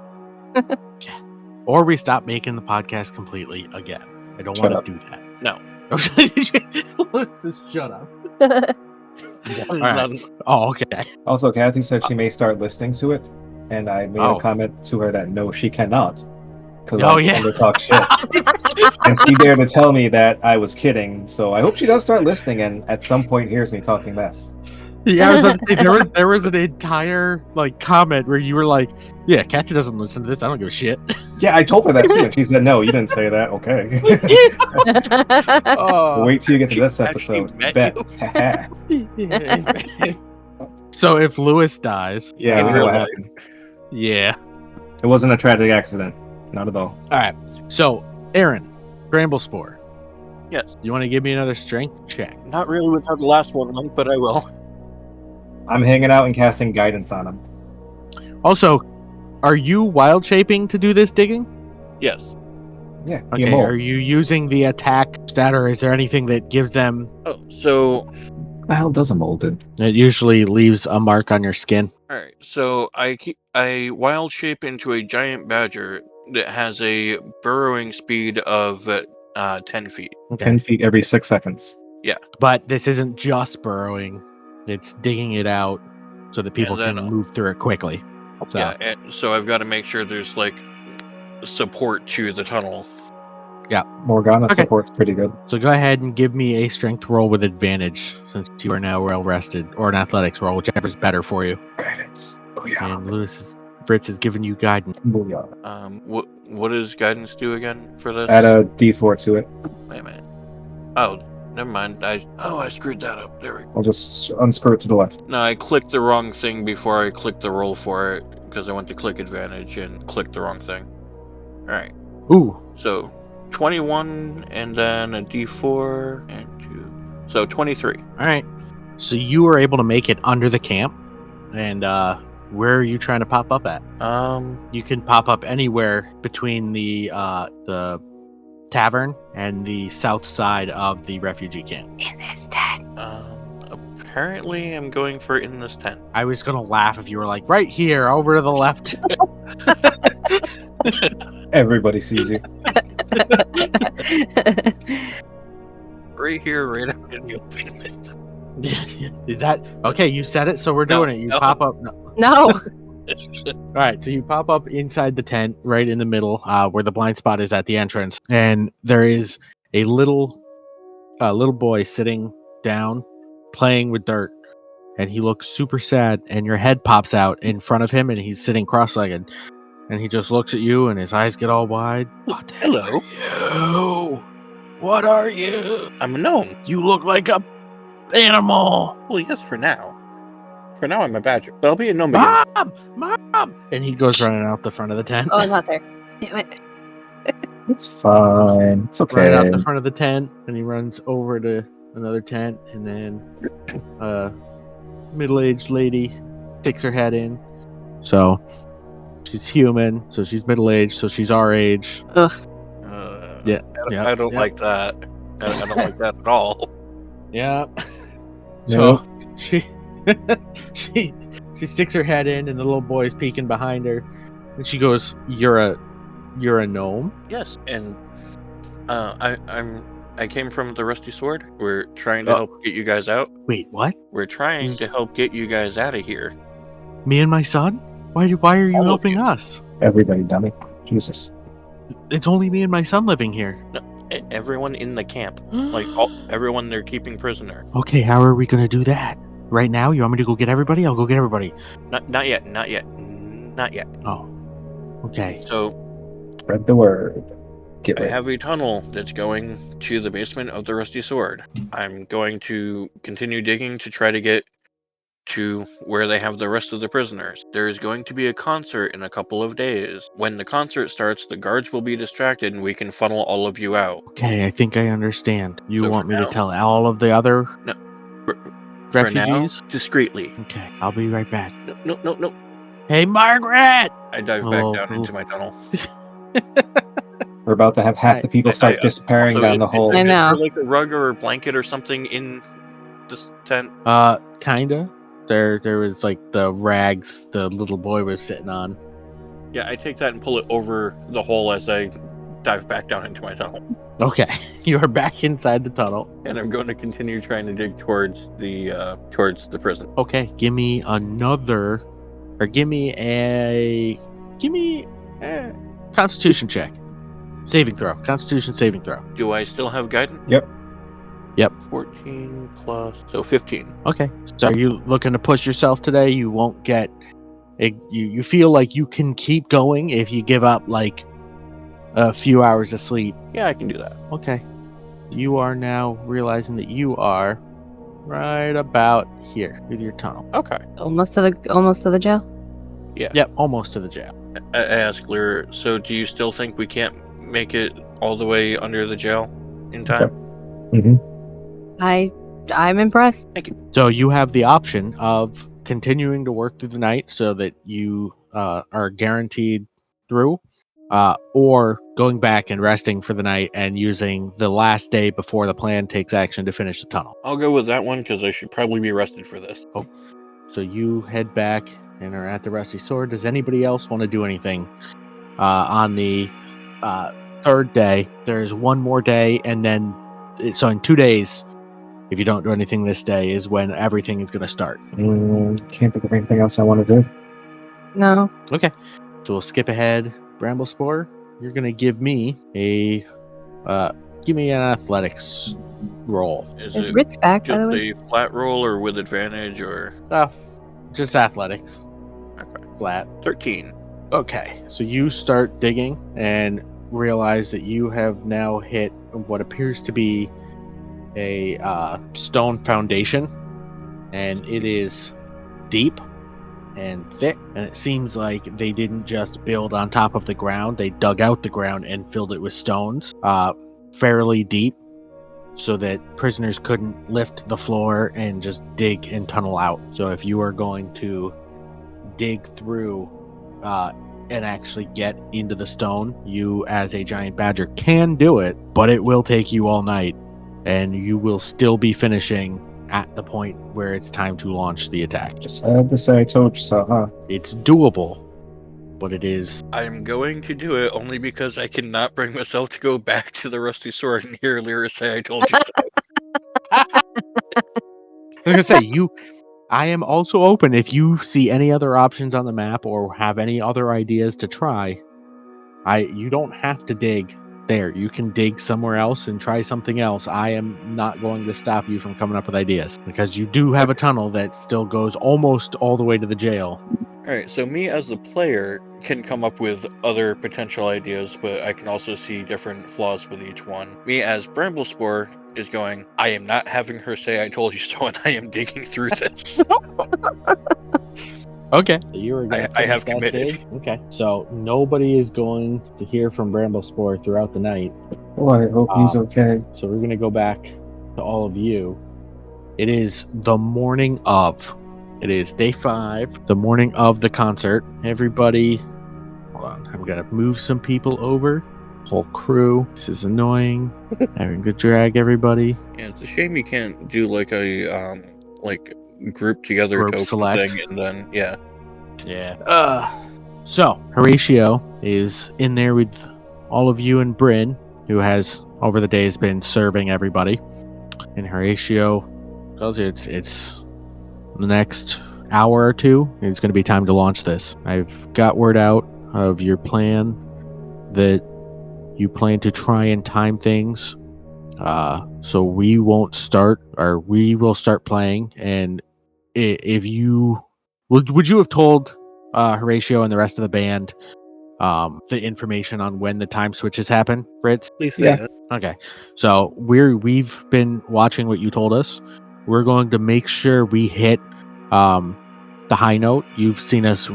Or we stop making the podcast completely again. I don't Shut want up. to do that. No. Just shut up. That is Alright. not- Oh, okay. Also, Kathy said she may start listening to it, and I made Oh. a comment to her that no, she cannot. Because Oh, I yeah. told her to talk shit. And she dared to tell me that I was kidding, so I hope she does start listening and at some point hears me talking mess. Yeah, I was about to say, there was an entire comment where you were like, "Yeah, Kathy doesn't listen to this. I don't give a shit." Yeah, I told her that too, and she said, no, you didn't say that. Okay. Oh. Wait till you get to this Actually episode. met Bet. So if Lewis dies, Yeah, In I know real what life. happened. yeah. It wasn't a tragic accident. Not at all. All right. So Aaron, Bramblespore, Yes. you want to give me another strength check? Not really with how the last one went, but I will. I'm hanging out and casting guidance on him. Also, are you wild shaping to do this digging? Yes. Yeah, Okay. you Are you using the attack stat, or is there anything that gives them? Oh, so the hell does a molded? It usually leaves a mark on your skin. alright, so I wild shape into a giant badger that has a burrowing speed of 10 feet. 10 feet every 6 seconds. But this isn't just burrowing; it's digging it out so that people then, can move through it quickly. So Yeah, and so I've got to make sure there's like support to the tunnel. Morgana Okay. support's pretty good. So go ahead and give me a strength roll with advantage, since you are now well rested, or an athletics roll, whichever's better for you. Guidance. Booyah. And Fritz has given you guidance. Booyah. What does guidance do again for this? Add a d4 to it. Wait a minute. Oh, never mind. I screwed that up. There we go. I'll just unscrew it to the left. No, I clicked the wrong thing before I clicked the roll for it because I went to click advantage and clicked the wrong thing. All right. Ooh, So 21 and then a d4 and 2. So 23. all right. So you were able to make it under the camp, and where are you trying to pop up at? You can pop up anywhere between the tavern and the south side of the refugee camp. In this tent. Apparently I'm going for in this tent. I was gonna laugh if you were like, right here, over to the left. Everybody sees you. Right here, right out in the open. Is that okay? You said it, so we're doing it. You no. pop up. No. All right, so you pop up inside the tent, right in the middle, where the blind spot is at the entrance, and there is a little boy sitting down, playing with dirt, and he looks super sad. And your head pops out in front of him, and he's sitting cross-legged, and he just looks at you, and his eyes get all wide. What the hell Hello. are you? What are you? I'm a gnome. You look like a animal. Well, yes, for now. For now, I'm a badger, but I'll be a gnome again. Mom! And he goes running out the front of the tent. Oh, not there. Damn it. It's fine. It's okay. Right out the front of the tent, and he runs over to another tent, and then a middle-aged lady sticks her head in. So she's human, so she's middle-aged, so she's our age. Ugh. Yeah, I don't like that. I don't like that at all. Yeah. No. So she she sticks her head in, and the little boy is peeking behind her, and she goes, "You're a gnome?" Yes, and I came from the Rusty Sword. We're trying to help get you guys out. Wait, what? We're trying to help get you guys out of here. Me and my son? Why are you All of helping you. us? Everybody, dummy. Jesus. It's only me and my son living here. Everyone in the camp, like everyone they're keeping prisoner. Okay, how are we gonna do that? Right now? You want me to go get everybody? I'll go get everybody. Not yet. Oh. Okay. So Spread the word. Get I ready. have a tunnel that's going to the basement of the Rusty Sword. I'm going to continue digging to try to get to where they have the rest of the prisoners. There is going to be a concert in a couple of days. When the concert starts, the guards will be distracted and we can funnel all of you out. Okay, I think I understand. You So want for me to now- tell all of the other For now, refugees? discreetly. Okay, I'll be right back. No. Hey, Margaret! I dive Hello, back down hello. into my tunnel. We're about to have half the people start disappearing Also, down the hole. I Is know. there like a rug or a blanket or something in this tent? Kinda. There was like the rags the little boy was sitting on. Yeah, I take that and pull it over the hole as I dive back down into my tunnel. Okay, you are back inside the tunnel. And I'm going to continue trying to dig towards the prison. Okay, give me a Constitution check. Saving throw. Constitution saving throw. Do I still have guidance? Yep. 14 plus, so 15. Okay. So are you looking to push yourself today? You won't get... You feel like you can keep going if you give up like a few hours of sleep. Yeah, I can do that. Okay. You are now realizing that you are right about here with your tunnel. Okay. Almost to the jail. Yep, almost to the jail. I ask Lyra, so do you still think we can't make it all the way under the jail in time? Mm-hmm. I'm impressed. So you have the option of continuing to work through the night so that you are guaranteed through, or going back and resting for the night and using the last day before the plan takes action to finish the tunnel. I'll go with that one because I should probably be rested for this. So you head back and are at the Rusty Sword. Does anybody else want to do anything on the third day? There's one more day, and then so in 2 days, if you don't do anything this day, is when everything is going to start. Can't think of anything else I want to do. No. Okay, so we'll skip ahead. Bramblespore, you're going to give me an athletics roll. Is Is it Ritz back, by just the way? a flat roll or with advantage or Just athletics. okay. Flat. 13? Okay, so you start digging and realize that you have now hit what appears to be a stone foundation, and it is deep and thick, and it seems like they didn't just build on top of the ground, they dug out the ground and filled it with stones fairly deep so that prisoners couldn't lift the floor and just dig and tunnel out. So if you are going to dig through and actually get into the stone, you as a giant badger can do it, but it will take you all night, and you will still be finishing at the point where it's time to launch the attack. Just had to say I told you so, huh? It's doable, what it is. I'm going to do it only because I cannot bring myself to go back to the Rusty Sword and hear Lyra say, I told you so. Like I say, I am also open if you see any other options on the map or have any other ideas to try. You don't have to dig there. You can dig somewhere else and try something else. I am not going to stop you from coming up with ideas because you do have a tunnel that still goes almost all the way to the jail. Alright, so me as the player can come up with other potential ideas, but I can also see different flaws with each one. Me as Bramblespore is going, I am not having her say I told you so, and I am digging through this. Okay. So you are going to I have committed. dig? Okay. So nobody is going to hear from Bramblespore throughout the night. Oh, I hope he's okay. So we're going to go back to all of you. It is the morning of. It is day 5, the morning of the concert. Everybody, hold on. I'm going to move some people over. Whole crew. This is annoying. Having to drag everybody. Yeah, it's a shame you can't do like a group together Group token select. thing, and then yeah. So Horatio is in there with all of you and Bryn, who has over the days been serving everybody. And Horatio tells you it's the next hour or two. It's going to be time to launch this. I've got word out of your plan that you plan to try and time things. So we won't start, or we will start playing. And if you would you have told Horatio and the rest of the band the information on when the time switches happen, Ritz? Please say Yeah. it. Okay, so we've been watching what you told us. We're going to make sure we hit the high note. You've seen us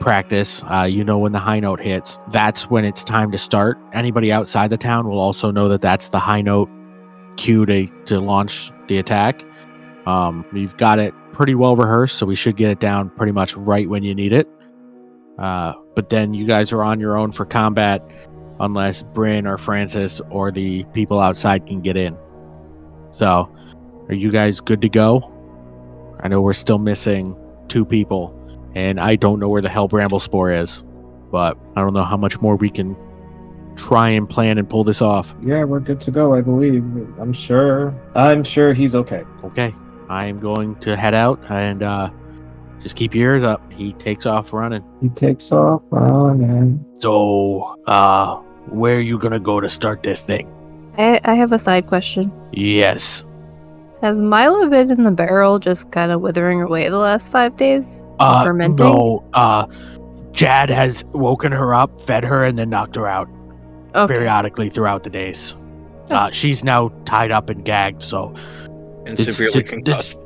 practice. You know when the high note hits, that's when it's time to start. Anybody outside the town will also know that that's the high note cue to launch the attack. We've got it pretty well rehearsed, so we should get it down pretty much right when you need it. But then you guys are on your own for combat unless Bryn or Francis or the people outside can get in. So, are you guys good to go? I know we're still missing 2 people, and I don't know where the hell Bramblespore is, but I don't know how much more we can try and plan and pull this off. Yeah, we're good to go, I believe. I'm sure he's okay. Okay, I am going to head out and just keep your ears up. He takes off running. He takes off running. So, where are you gonna go to start this thing? I have a side question. Yes. Has Mila been in the barrel just kind of withering away the last 5 days? Fermenting? No. Chad has woken her up, fed her, and then knocked her out periodically throughout the days. She's now tied up and gagged, so And severely concussed.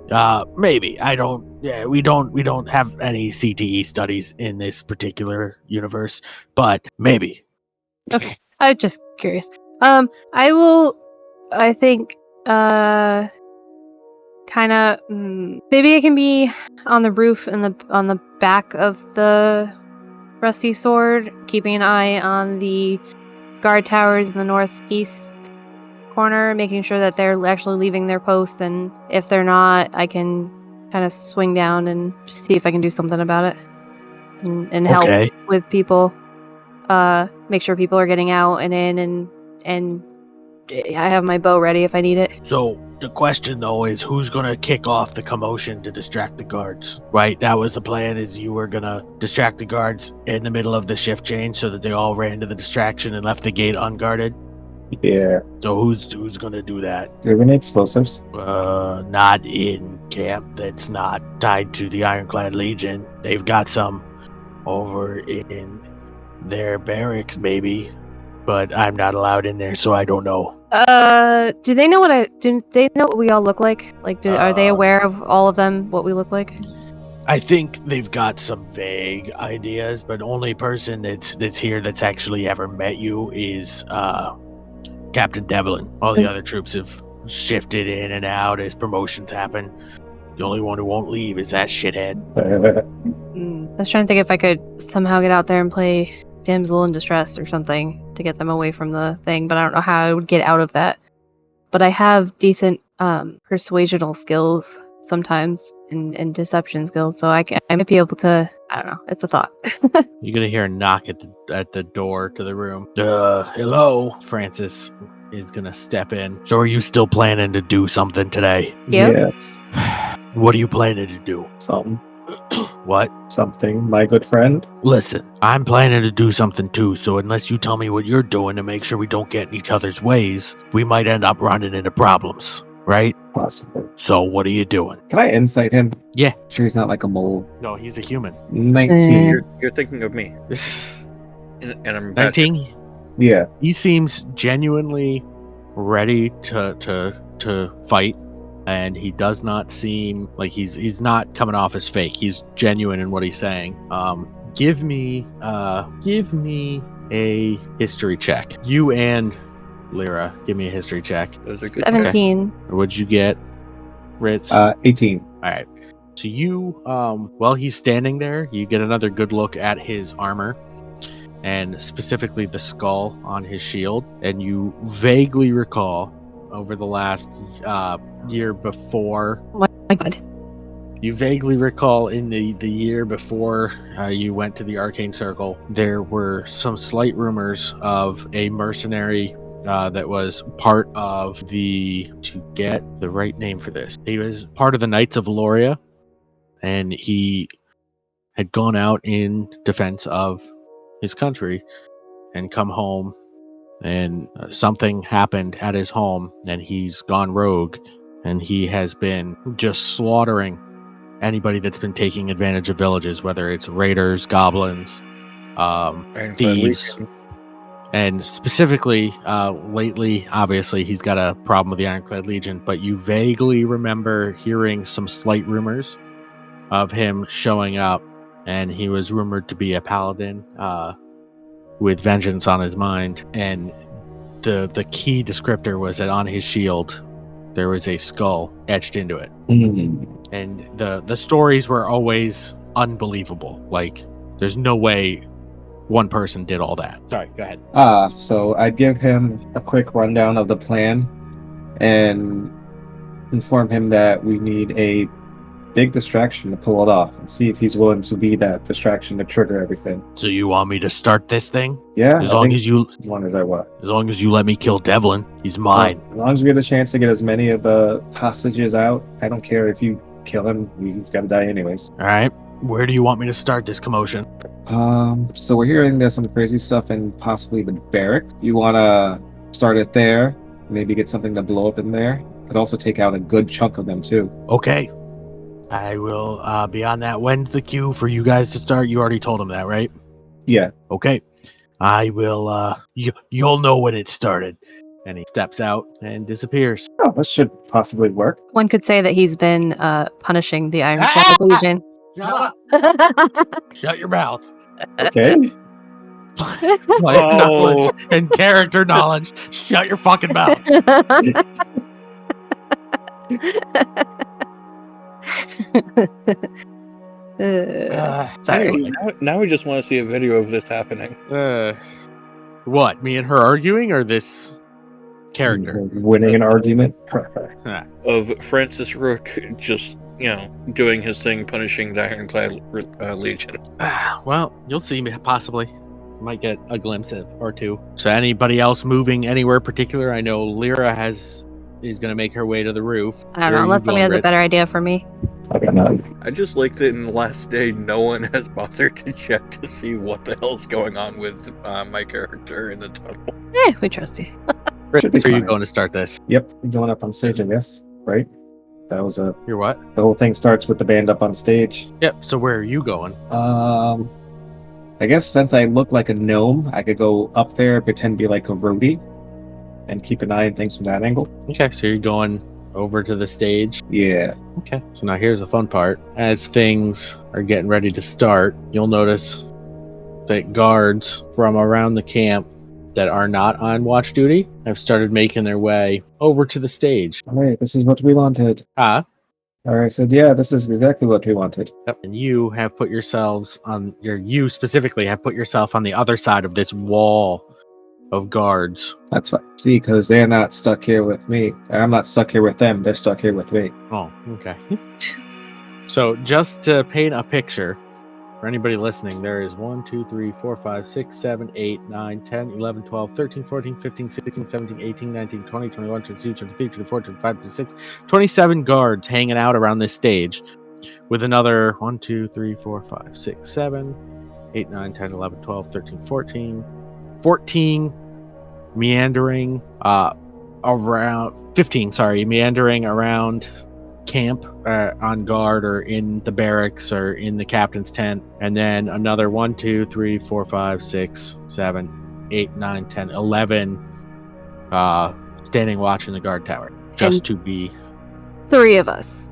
maybe. I don't. Yeah, we don't have any CTE studies in this particular universe, but maybe. Okay. I'm just curious. I think, kind of, maybe I can be on the roof and on the back of the Rusty Sword, keeping an eye on the guard towers in the northeast corner, making sure that they're actually leaving their posts, and if they're not, I can kind of swing down and see if I can do something about it and help with people. Make sure people are getting out and in, and I have my bow ready if I need it. So the question though is who's gonna kick off the commotion to distract the guards, right? That was the plan, is you were gonna distract the guards in the middle of the shift change so that they all ran to the distraction and left the gate unguarded. Yeah. So who's gonna do that? Do we need explosives? Not in camp. That's not tied to the Iron Clad Legion. They've got some over in their barracks, maybe, but I'm not allowed in there, so I don't know. Do they know what we all look like? Like, are they aware of all of them, what we look like? I think they've got some vague ideas, but only person that's here that's actually ever met you is Captain Devlin. All the other troops have shifted in and out as promotions happen. The only one who won't leave is that shithead. I was trying to think if I could somehow get out there and play Damsel in Distress or something to get them away from the thing, but I don't know how I would get out of that. But I have decent persuasional skills sometimes, and deception skills, so I might be able to. I don't know. It's a thought. You're gonna hear a knock at the door to the room. Hello. Francis is gonna step in. So are you still planning to do something today? Yep. Yes. What are you planning to do? What? Something, my good friend. Listen, I'm planning to do something too, so unless you tell me what you're doing to make sure we don't get in each other's ways, we might end up running into problems, right? Possibly. So what are you doing? Can I insight him? Yeah. Sure he's not like a mole. No, he's a human. 19. You're thinking of me, and I'm 19? Yeah. He seems genuinely ready to fight, and he does not seem like he's not coming off as fake. He's genuine in what he's saying. Give me a history check. You and Lyra, give me a history check. Those are good 17. What'd you get, Ritz? 18. All right. So you, while he's standing there, you get another good look at his armor, and specifically the skull on his shield, and you vaguely recall over the last year before. Oh my god. You vaguely recall in the year before you went to the Arcane Circle, there were some slight rumors of a mercenary that was part of to get the right name for this. He was part of the Knights of Valoria, and he had gone out in defense of his country and come home, and something happened at his home, and he's gone rogue, and he has been just slaughtering anybody that's been taking advantage of villages, whether it's raiders, goblins, thieves. And specifically, lately, obviously, he's got a problem with the Iron Clad Legion, but you vaguely remember hearing some slight rumors of him showing up, and he was rumored to be a paladin with vengeance on his mind. And the key descriptor was that on his shield, there was a skull etched into it. And the stories were always unbelievable. Like, there's no way one person did all that. Sorry, go ahead. So I'd give him a quick rundown of the plan and inform him that we need a big distraction to pull it off, and see if he's willing to be that distraction to trigger everything. So you want me to start this thing? Yeah. As long as I what? As long as you let me kill Devlin, he's mine. As long as we get a chance to get as many of the hostages out, I don't care if you kill him. He's got to die anyways. All right. Where do you want me to start this commotion? So we're hearing there's some crazy stuff in possibly the barracks. You want to start it there? Maybe get something to blow up in there. Could also take out a good chunk of them too. Okay. I will be on that. When's the queue for you guys to start? You already told him that, right? Yeah. Okay. I will, you'll know when it started. And he steps out and disappears. Oh, that should possibly work. One could say that he's been punishing the Iron Clad Legion. Shut up! Shut your mouth. Okay. Knowledge and character knowledge. Shut your fucking mouth. Sorry. Anyway, now we just want to see a video of this happening. What? Me and her arguing, or this character Winning an argument? Of Francis Rook just, doing his thing, punishing the Iron Clad Legion. Well, you'll see me possibly. Might get a glimpse of or two. So anybody else moving anywhere particular? I know Lyra is going to make her way to the roof. I don't know, unless somebody has a better idea for me. I got none. I just like that in the last day, no one has bothered to check to see what the hell's going on with my character in the tunnel. We trust you. Should be So you're fine. going to start this? Yep, going up on stage, I guess. Right? That was You're what? the whole thing starts with the band up on stage. Yep. So where are you going? I guess since I look like a gnome, I could go up there, pretend to be like a roadie, and keep an eye on things from that angle. Okay. So you're going over to the stage. Yeah. Okay. So now here's the fun part. As things are getting ready to start, you'll notice that guards from around the camp that are not on watch duty have started making their way over to the stage. All right, this is what we wanted. All right, I said, yeah, this is exactly what we wanted. Yep. And you have put yourselves you specifically have put yourself on the other side of this wall of guards. That's fine. See, because they're not stuck here with me. I'm not stuck here with them. They're stuck here with me. Oh, okay. So just to paint a picture for anybody listening, there is 1, 2, 3, 4, 5, 6, 7, 8, 9, 10, 11, 12, 13, 14, 15, 16, 17, 18, 19, 20, 21, 22, 23, 24, 25, 26, 27 guards hanging out around this stage with another 1, 2, 3, 4, 5, 6, 7, 8, 9, 10, 11, 12, 13, 14 meandering around 15, meandering around camp on guard or in the barracks or in the captain's tent, and then another 1, 2, 3, 4, 5, 6, 7, 8, 9, 10, 11 standing watch in the guard tower just And to be 3 of us.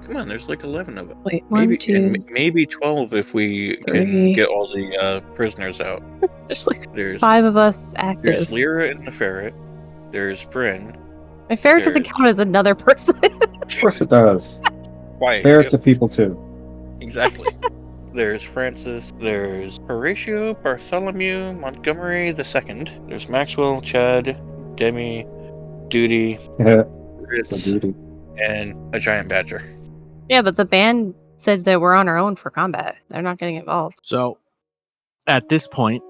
Come on, there's like 11 of them. Wait, Maybe 1, 2, maybe 12 if we 3. can get all the prisoners out. There's like There's 5 of us there's active. Lyra and the ferret. There's Bryn. My ferret doesn't there's- count as another person. Of course it does. Quiet. Ferrets are people too. Exactly. There's Francis. There's Horatio, Bartholomew, Montgomery II. There's Maxwell, Chad, Demi, Duty, It's Ritz, a duty. and a giant badger. Yeah, but the band said that we're on our own for combat. They're not getting involved. so. At this point,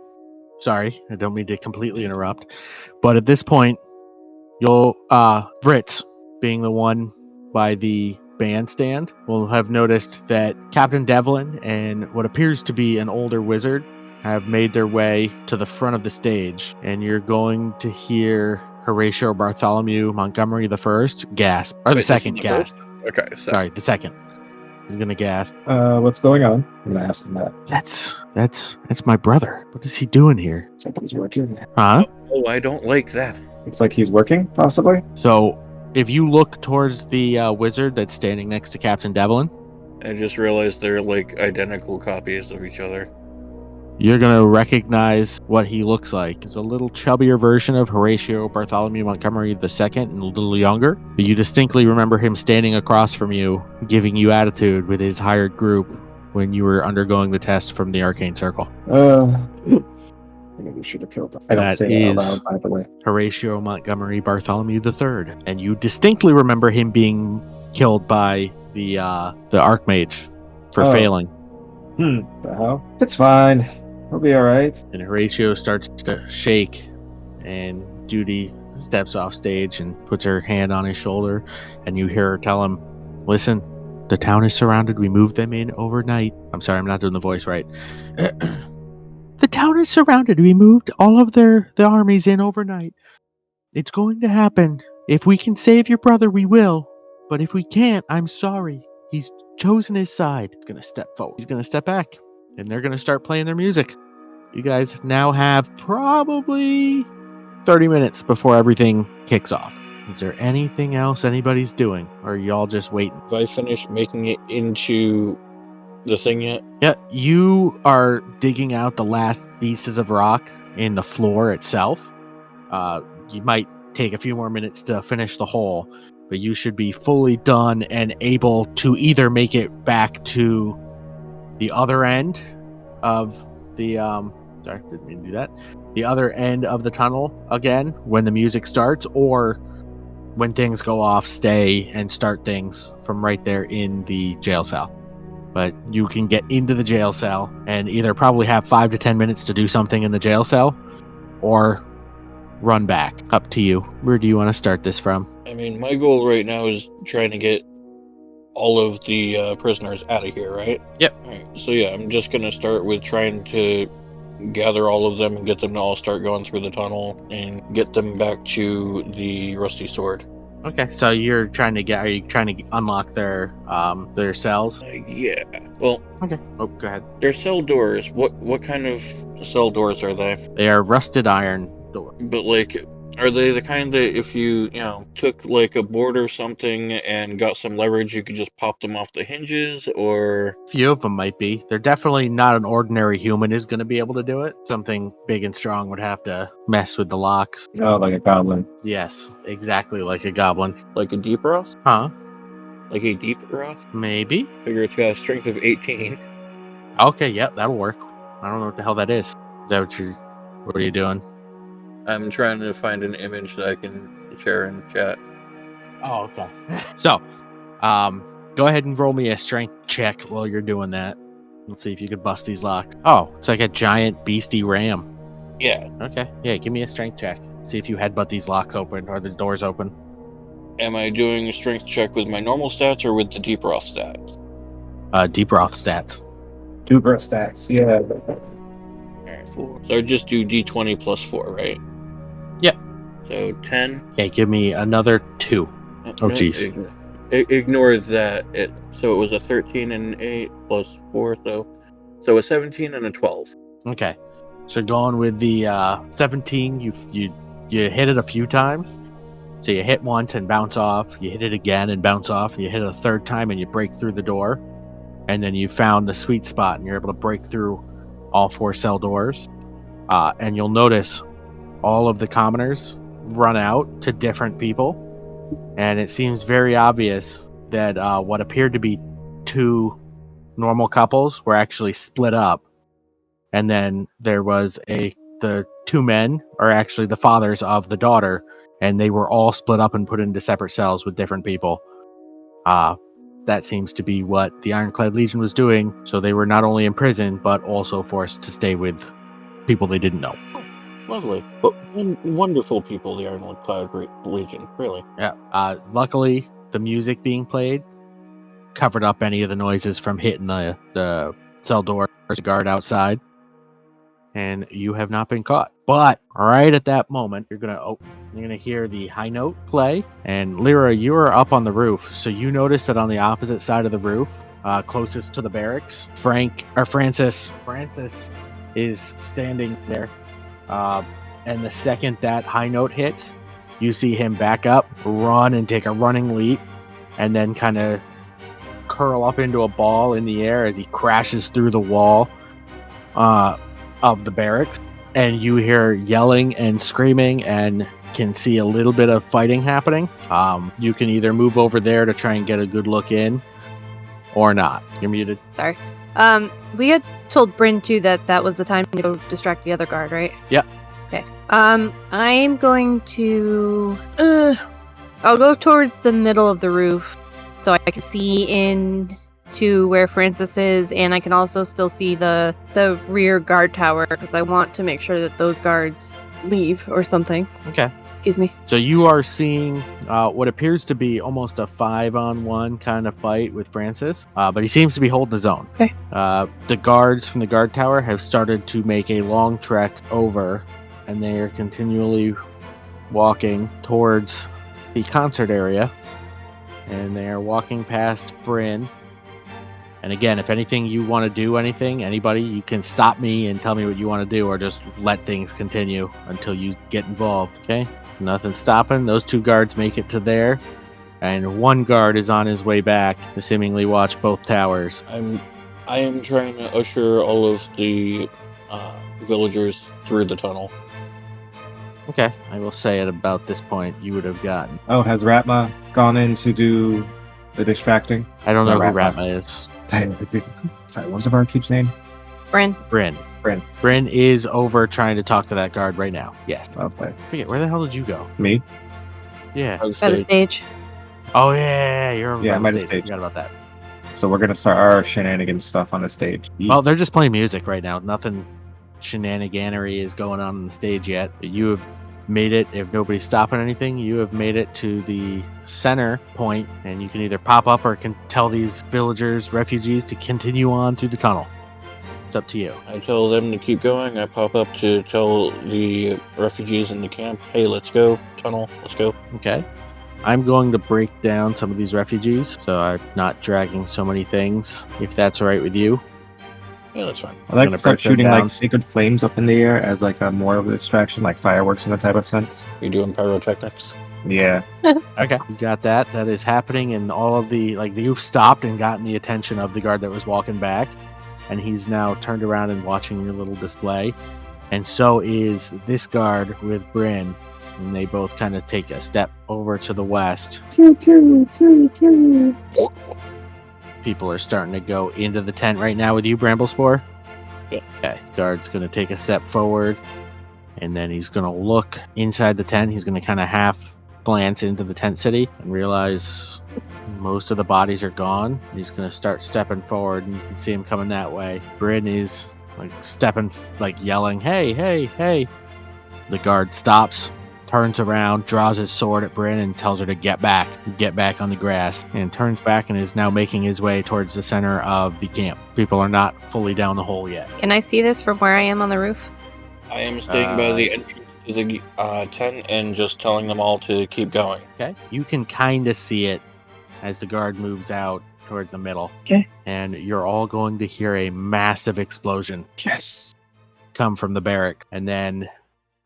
sorry, I don't mean to completely interrupt, but at this point, you'll Ritz, being the one by the bandstand, will have noticed that Captain Devlin and what appears to be an older wizard have made their way to the front of the stage, and you're going to hear Horatio Bartholomew Montgomery the first gasp, or Wait, the this is second the gasp. Okay, so Sorry, the second. He's gonna gasp. What's going on? I'm gonna ask him that. That's my brother. What is he doing here? It's like he's working. Huh? Oh, I don't like that. It's like he's working, possibly. So, if you look towards the wizard that's standing next to Captain Devlin, I just realized they're like identical copies of each other. you're going to recognize what he looks like. He's a little chubbier version of Horatio Bartholomew Montgomery II and a little younger. But you distinctly remember him standing across from you, giving you attitude with his hired group when you were undergoing the test from the Arcane Circle. Maybe we should have killed him. I don't That say that out is- loud, by the way. Horatio Montgomery Bartholomew III. And you distinctly remember him being killed by the Archmage for Oh. failing. The hell? It's fine. We'll be alright. And Horatio starts to shake, and Judy steps off stage and puts her hand on his shoulder, and you hear her tell him, "Listen, the town is surrounded. We moved them in overnight." I'm sorry, I'm not doing the voice right. The town is surrounded. We moved all of the armies in overnight. It's going to happen. If we can save your brother, we will. But if we can't, I'm sorry. He's chosen his side. He's going to step forward. He's going to step back. And they're going to start playing their music. You guys now have probably 30 minutes before everything kicks off. Is there anything else anybody's doing? Or are y'all just waiting? Have I finished making it into the thing yet? Yeah, you are digging out the last pieces of rock in the floor itself. You might take a few more minutes to finish the hole, but you should be fully done and able to either make it back to the other end of the sorry, didn't mean to do that. The other end of the tunnel again when the music starts, or when things go off, stay and start things from right there in the jail cell. But you can get into the jail cell and either probably have 5 to 10 minutes to do something in the jail cell, or run back. Up to you. Where do you want to start this from? I mean, my goal right now is trying to get all of the prisoners out of here, right? Yep. Alright, so yeah, I'm just gonna start with trying to gather all of them and get them to all start going through the tunnel and get them back to the Rusty Sword. Okay, so are you trying to unlock their cells? Yeah. Well, Okay. Oh, go ahead. their cell doors. What kind of cell doors are they? They are rusted iron doors. But like, are they the kind that if you took like a board or something and got some leverage, you could just pop them off the hinges? Or Few of them might be. They're definitely not an ordinary human is going to be able to do it. Something big and strong would have to mess with the locks. Oh, like a goblin. Yes, exactly like a goblin. like a deep rust? Huh? Like a deep rust? Maybe. Figure it's got a strength of 18. Okay, yep, that'll work. I don't know what the hell that is. Is that what are you doing? I'm trying to find an image that I can share in chat. Oh, okay. So, Go ahead and roll me a strength check while you're doing that. Let's see if you can bust these locks. Oh, it's like a giant beastie ram. Yeah. Okay. Yeah, give me a strength check. See if you headbutt these locks open or the doors open. Am I doing a strength check with my normal stats or with the deep roth stats? Deep Roth stats. Duper stats, yeah. Alright, 4. So I just do d20 plus 4, right? Yep. So 10. Okay, give me another 2. Oh, jeez. Ignore that. So it was a 13 and 8 plus 4, so a 17 and a 12. Okay. So going with the 17, you hit it a few times. So you hit once and bounce off. You hit it again and bounce off. You hit it a third time and you break through the door. And then you found the sweet spot and you're able to break through all 4 cell doors. And you'll notice all of the commoners run out to different people. And it seems very obvious that what appeared to be 2 normal couples were actually split up. And then there was the 2 men are actually the fathers of the daughter, and they were all split up and put into separate cells with different people. That seems to be what the Iron Clad Legion was doing. So they were not only imprisoned, but also forced to stay with people they didn't know. Lovely. But wonderful people, the Iron Clad Legion, really. Yeah. Luckily, the music being played covered up any of the noises from hitting the cell door or the guard outside. And you have not been caught. But right at that moment, you're gonna hear the high note play. And Lyra, you are up on the roof, so you notice that on the opposite side of the roof, closest to the barracks, Francis is standing there. And the second that high note hits, you see him back up, run, and take a running leap, and then kind of curl up into a ball in the air as he crashes through the wall of the barracks. And you hear yelling and screaming and can see a little bit of fighting happening. You can either move over there to try and get a good look in or not. You're muted. Sorry. We had told Bryn too that was the time to go distract the other guard, right? Yep. Okay. I'm going to I'll go towards the middle of the roof so I can see into where Francis is, and I can also still see the rear guard tower because I want to make sure that those guards leave or something. Okay. Excuse me. So you are seeing what appears to be almost a 5-on-1 kind of fight with Francis, but he seems to be holding his own. Okay. The guards from the guard tower have started to make a long trek over, and they are continually walking towards the concert area, and they are walking past Bryn. And again, if anything you want to do anybody, you can stop me and tell me what you want to do, or just let things continue until you get involved. Okay? Nothing stopping. Those 2 guards make it to there, and 1 guard is on his way back to seemingly watch both towers. I am trying to usher all of the villagers through the tunnel. Okay, I will say at about this point you would have gotten. Oh, has Ratma gone in to do the distracting? I don't know who Ratma. Ratma is. Sorry, what was the barkeep's name? Bryn. Bryn is over trying to talk to that guard right now. Yes. Okay. I forget, where the hell did you go? Me? Yeah. By the stage. Oh yeah, you're over Yeah, by by the the stage. stage. Forgot about that. So we're gonna start our shenanigans stuff on the stage. Well, they're just playing music right now. Nothing shenaniganery is going on the stage yet. But you have made it, if nobody's stopping anything, you have made it to the center point, and you can either pop up or can tell these villagers, refugees, to continue on through the tunnel. It's up to you. I tell them to keep going. I pop up to tell the refugees in the camp, hey, let's go, tunnel, let's go. Okay. I'm going to break down some of these refugees, so I'm not dragging so many things, if that's all right with you. Yeah, that's fine. I like gonna to start break them shooting down. like sacred flames up in the air as like a more of a distraction, like fireworks in the type of sense. You're doing pyrotechnics. Yeah. Okay. You got that. That is happening, and all of you've stopped and gotten the attention of the guard that was walking back, and he's now turned around and watching your little display. And so is this guard with Bryn, and they both kind of take a step over to the west. People are starting to go into the tent right now with you, Bramblespore? Yeah. Okay. This guard's going to take a step forward, and then he's going to look inside the tent. He's going to kind of half glance into the tent city and realize Most of the bodies are gone. He's going to start stepping forward, and you can see him coming that way. Bryn is stepping, yelling, "Hey, hey, hey!" The guard stops, turns around, draws his sword at Bryn, and tells her to get back on the grass, and turns back and is now making his way towards the center of the camp. People are not fully down the hole yet. Can I see this from where I am on the roof? I am staying by the entrance to the tent and just telling them all to keep going. Okay. You can kind of see it as the guard moves out towards the middle. Okay. And you're all going to hear a massive explosion Yes. come from the barrack. And then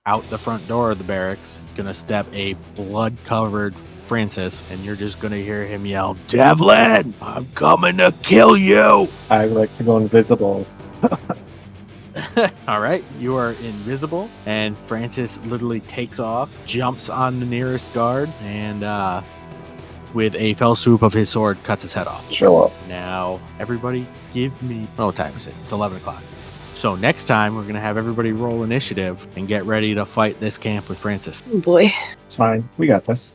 out the front door of the barracks is going to step a blood-covered Francis. And you're just going to hear him yell, "Devlin, I'm coming to kill you!" I would like to go invisible. All right, you are invisible, and Francis literally takes off, jumps on the nearest guard, and with a fell swoop of his sword, cuts his head off. Show up. Now, everybody give me... Oh, what time is it? It's 11 o'clock. So next time, we're going to have everybody roll initiative and get ready to fight this camp with Francis. Oh boy. It's fine. We got this.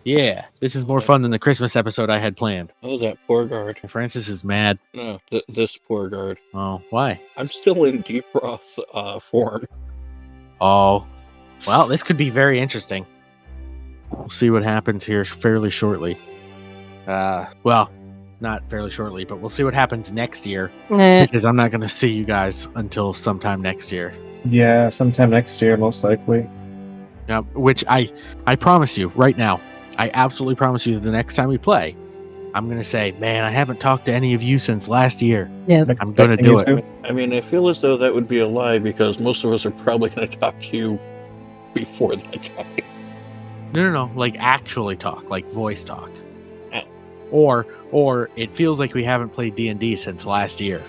Yeah, this is more fun than the Christmas episode I had planned. Oh, that poor guard. Francis is mad. No, this poor guard. Oh, why? I'm still in deep frost form. Oh, well, this could be very interesting. We'll see what happens here fairly shortly. Well, not fairly shortly, but we'll see what happens next year. Because I'm not going to see you guys until sometime next year. Yeah, sometime next year, most likely. Which I promise you right now. I absolutely promise you the next time we play, I'm going to say, man, I haven't talked to any of you since last year. Yeah. I'm going to do it. I mean, I feel as though that would be a lie because most of us are probably going to talk to you before that time. No. Like actually talk, like voice talk. Oh. Or it feels like we haven't played D&D since last year.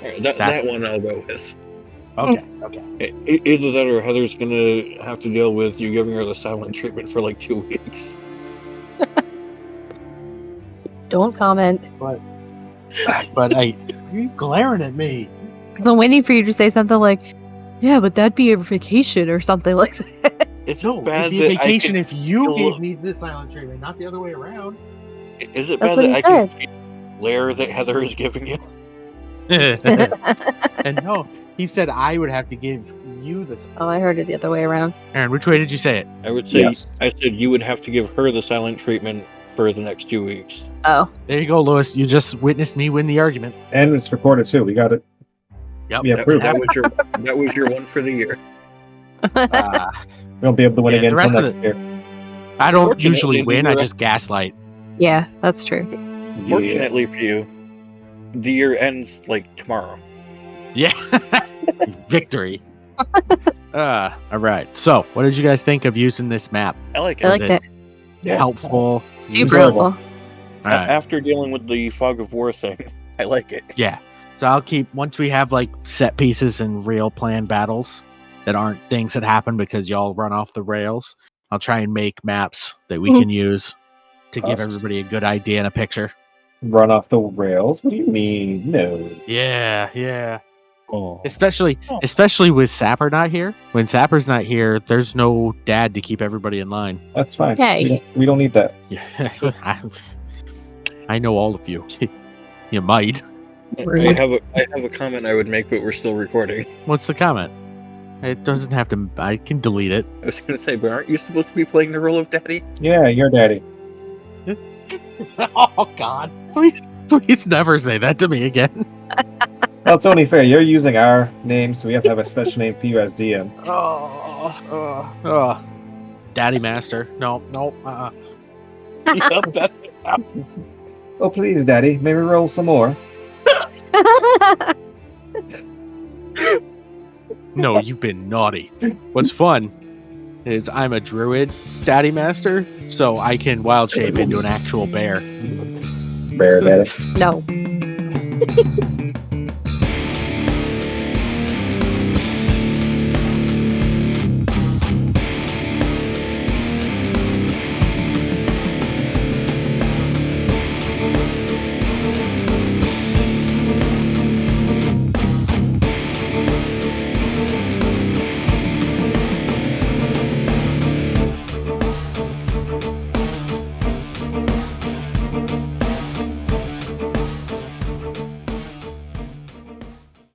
Right, that one I'll go with. Okay. Either that or Heather's going to have to deal with you giving her the silent treatment for like 2 weeks. Don't comment. But you're glaring at me. I'm waiting for you to say something like, "Yeah, but that'd be a vacation" or something like that. It's No, bad it'd be a that I vacation can if you feel- gave me the silent treatment, not the other way around. Is it That's bad what that he I can said. feel the glare that Heather is giving you? And no, he said I would have to give you the... Oh, I heard it the other way around. Aaron, which way did you say it? I would say Yes. I said you would have to give her the silent treatment for the next 2 weeks. Oh. There you go, Lewis. You just witnessed me win the argument. And it's recorded too. We got it. Yep. Yeah, proof. That was your one for the year. We won't be able to win Yeah, again the rest until of next year. I don't Fortunately, usually win, I the- just gaslight. Yeah, that's true. Fortunately for you, the year ends like tomorrow. Yeah. Victory. All right. So, what did you guys think of using this map? I like I it. liked it. Yeah. Helpful. Super Enjoyable. helpful. All right. After dealing with the fog of war thing, I like it. Yeah. So I'll keep, once we have like set pieces and real planned battles that aren't things that happen because y'all run off the rails, I'll try and make maps that we can use to give Us. everybody a good idea and a picture. Run off the rails? What do you mean? No. Yeah. Oh. Especially with Sapper not here. When Sapper's not here, there's no dad to keep everybody in line. That's fine. Okay. We don't need that. Yeah. I know all of you. You might. I have a comment I would make, but we're still recording. What's the comment? It doesn't have to. I can delete it. I was going to say, but aren't you supposed to be playing the role of daddy? Yeah, your daddy. Oh God! Please never say that to me again. Well, it's only fair. You're using our name, so we have to have a special name for you as DM. Daddy Master. No. Yep, that's Oh, please, Daddy. May we roll some more? No, you've been naughty. What's fun is I'm a druid, Daddy Master, so I can wild shape into an actual bear. Bear, Daddy. No.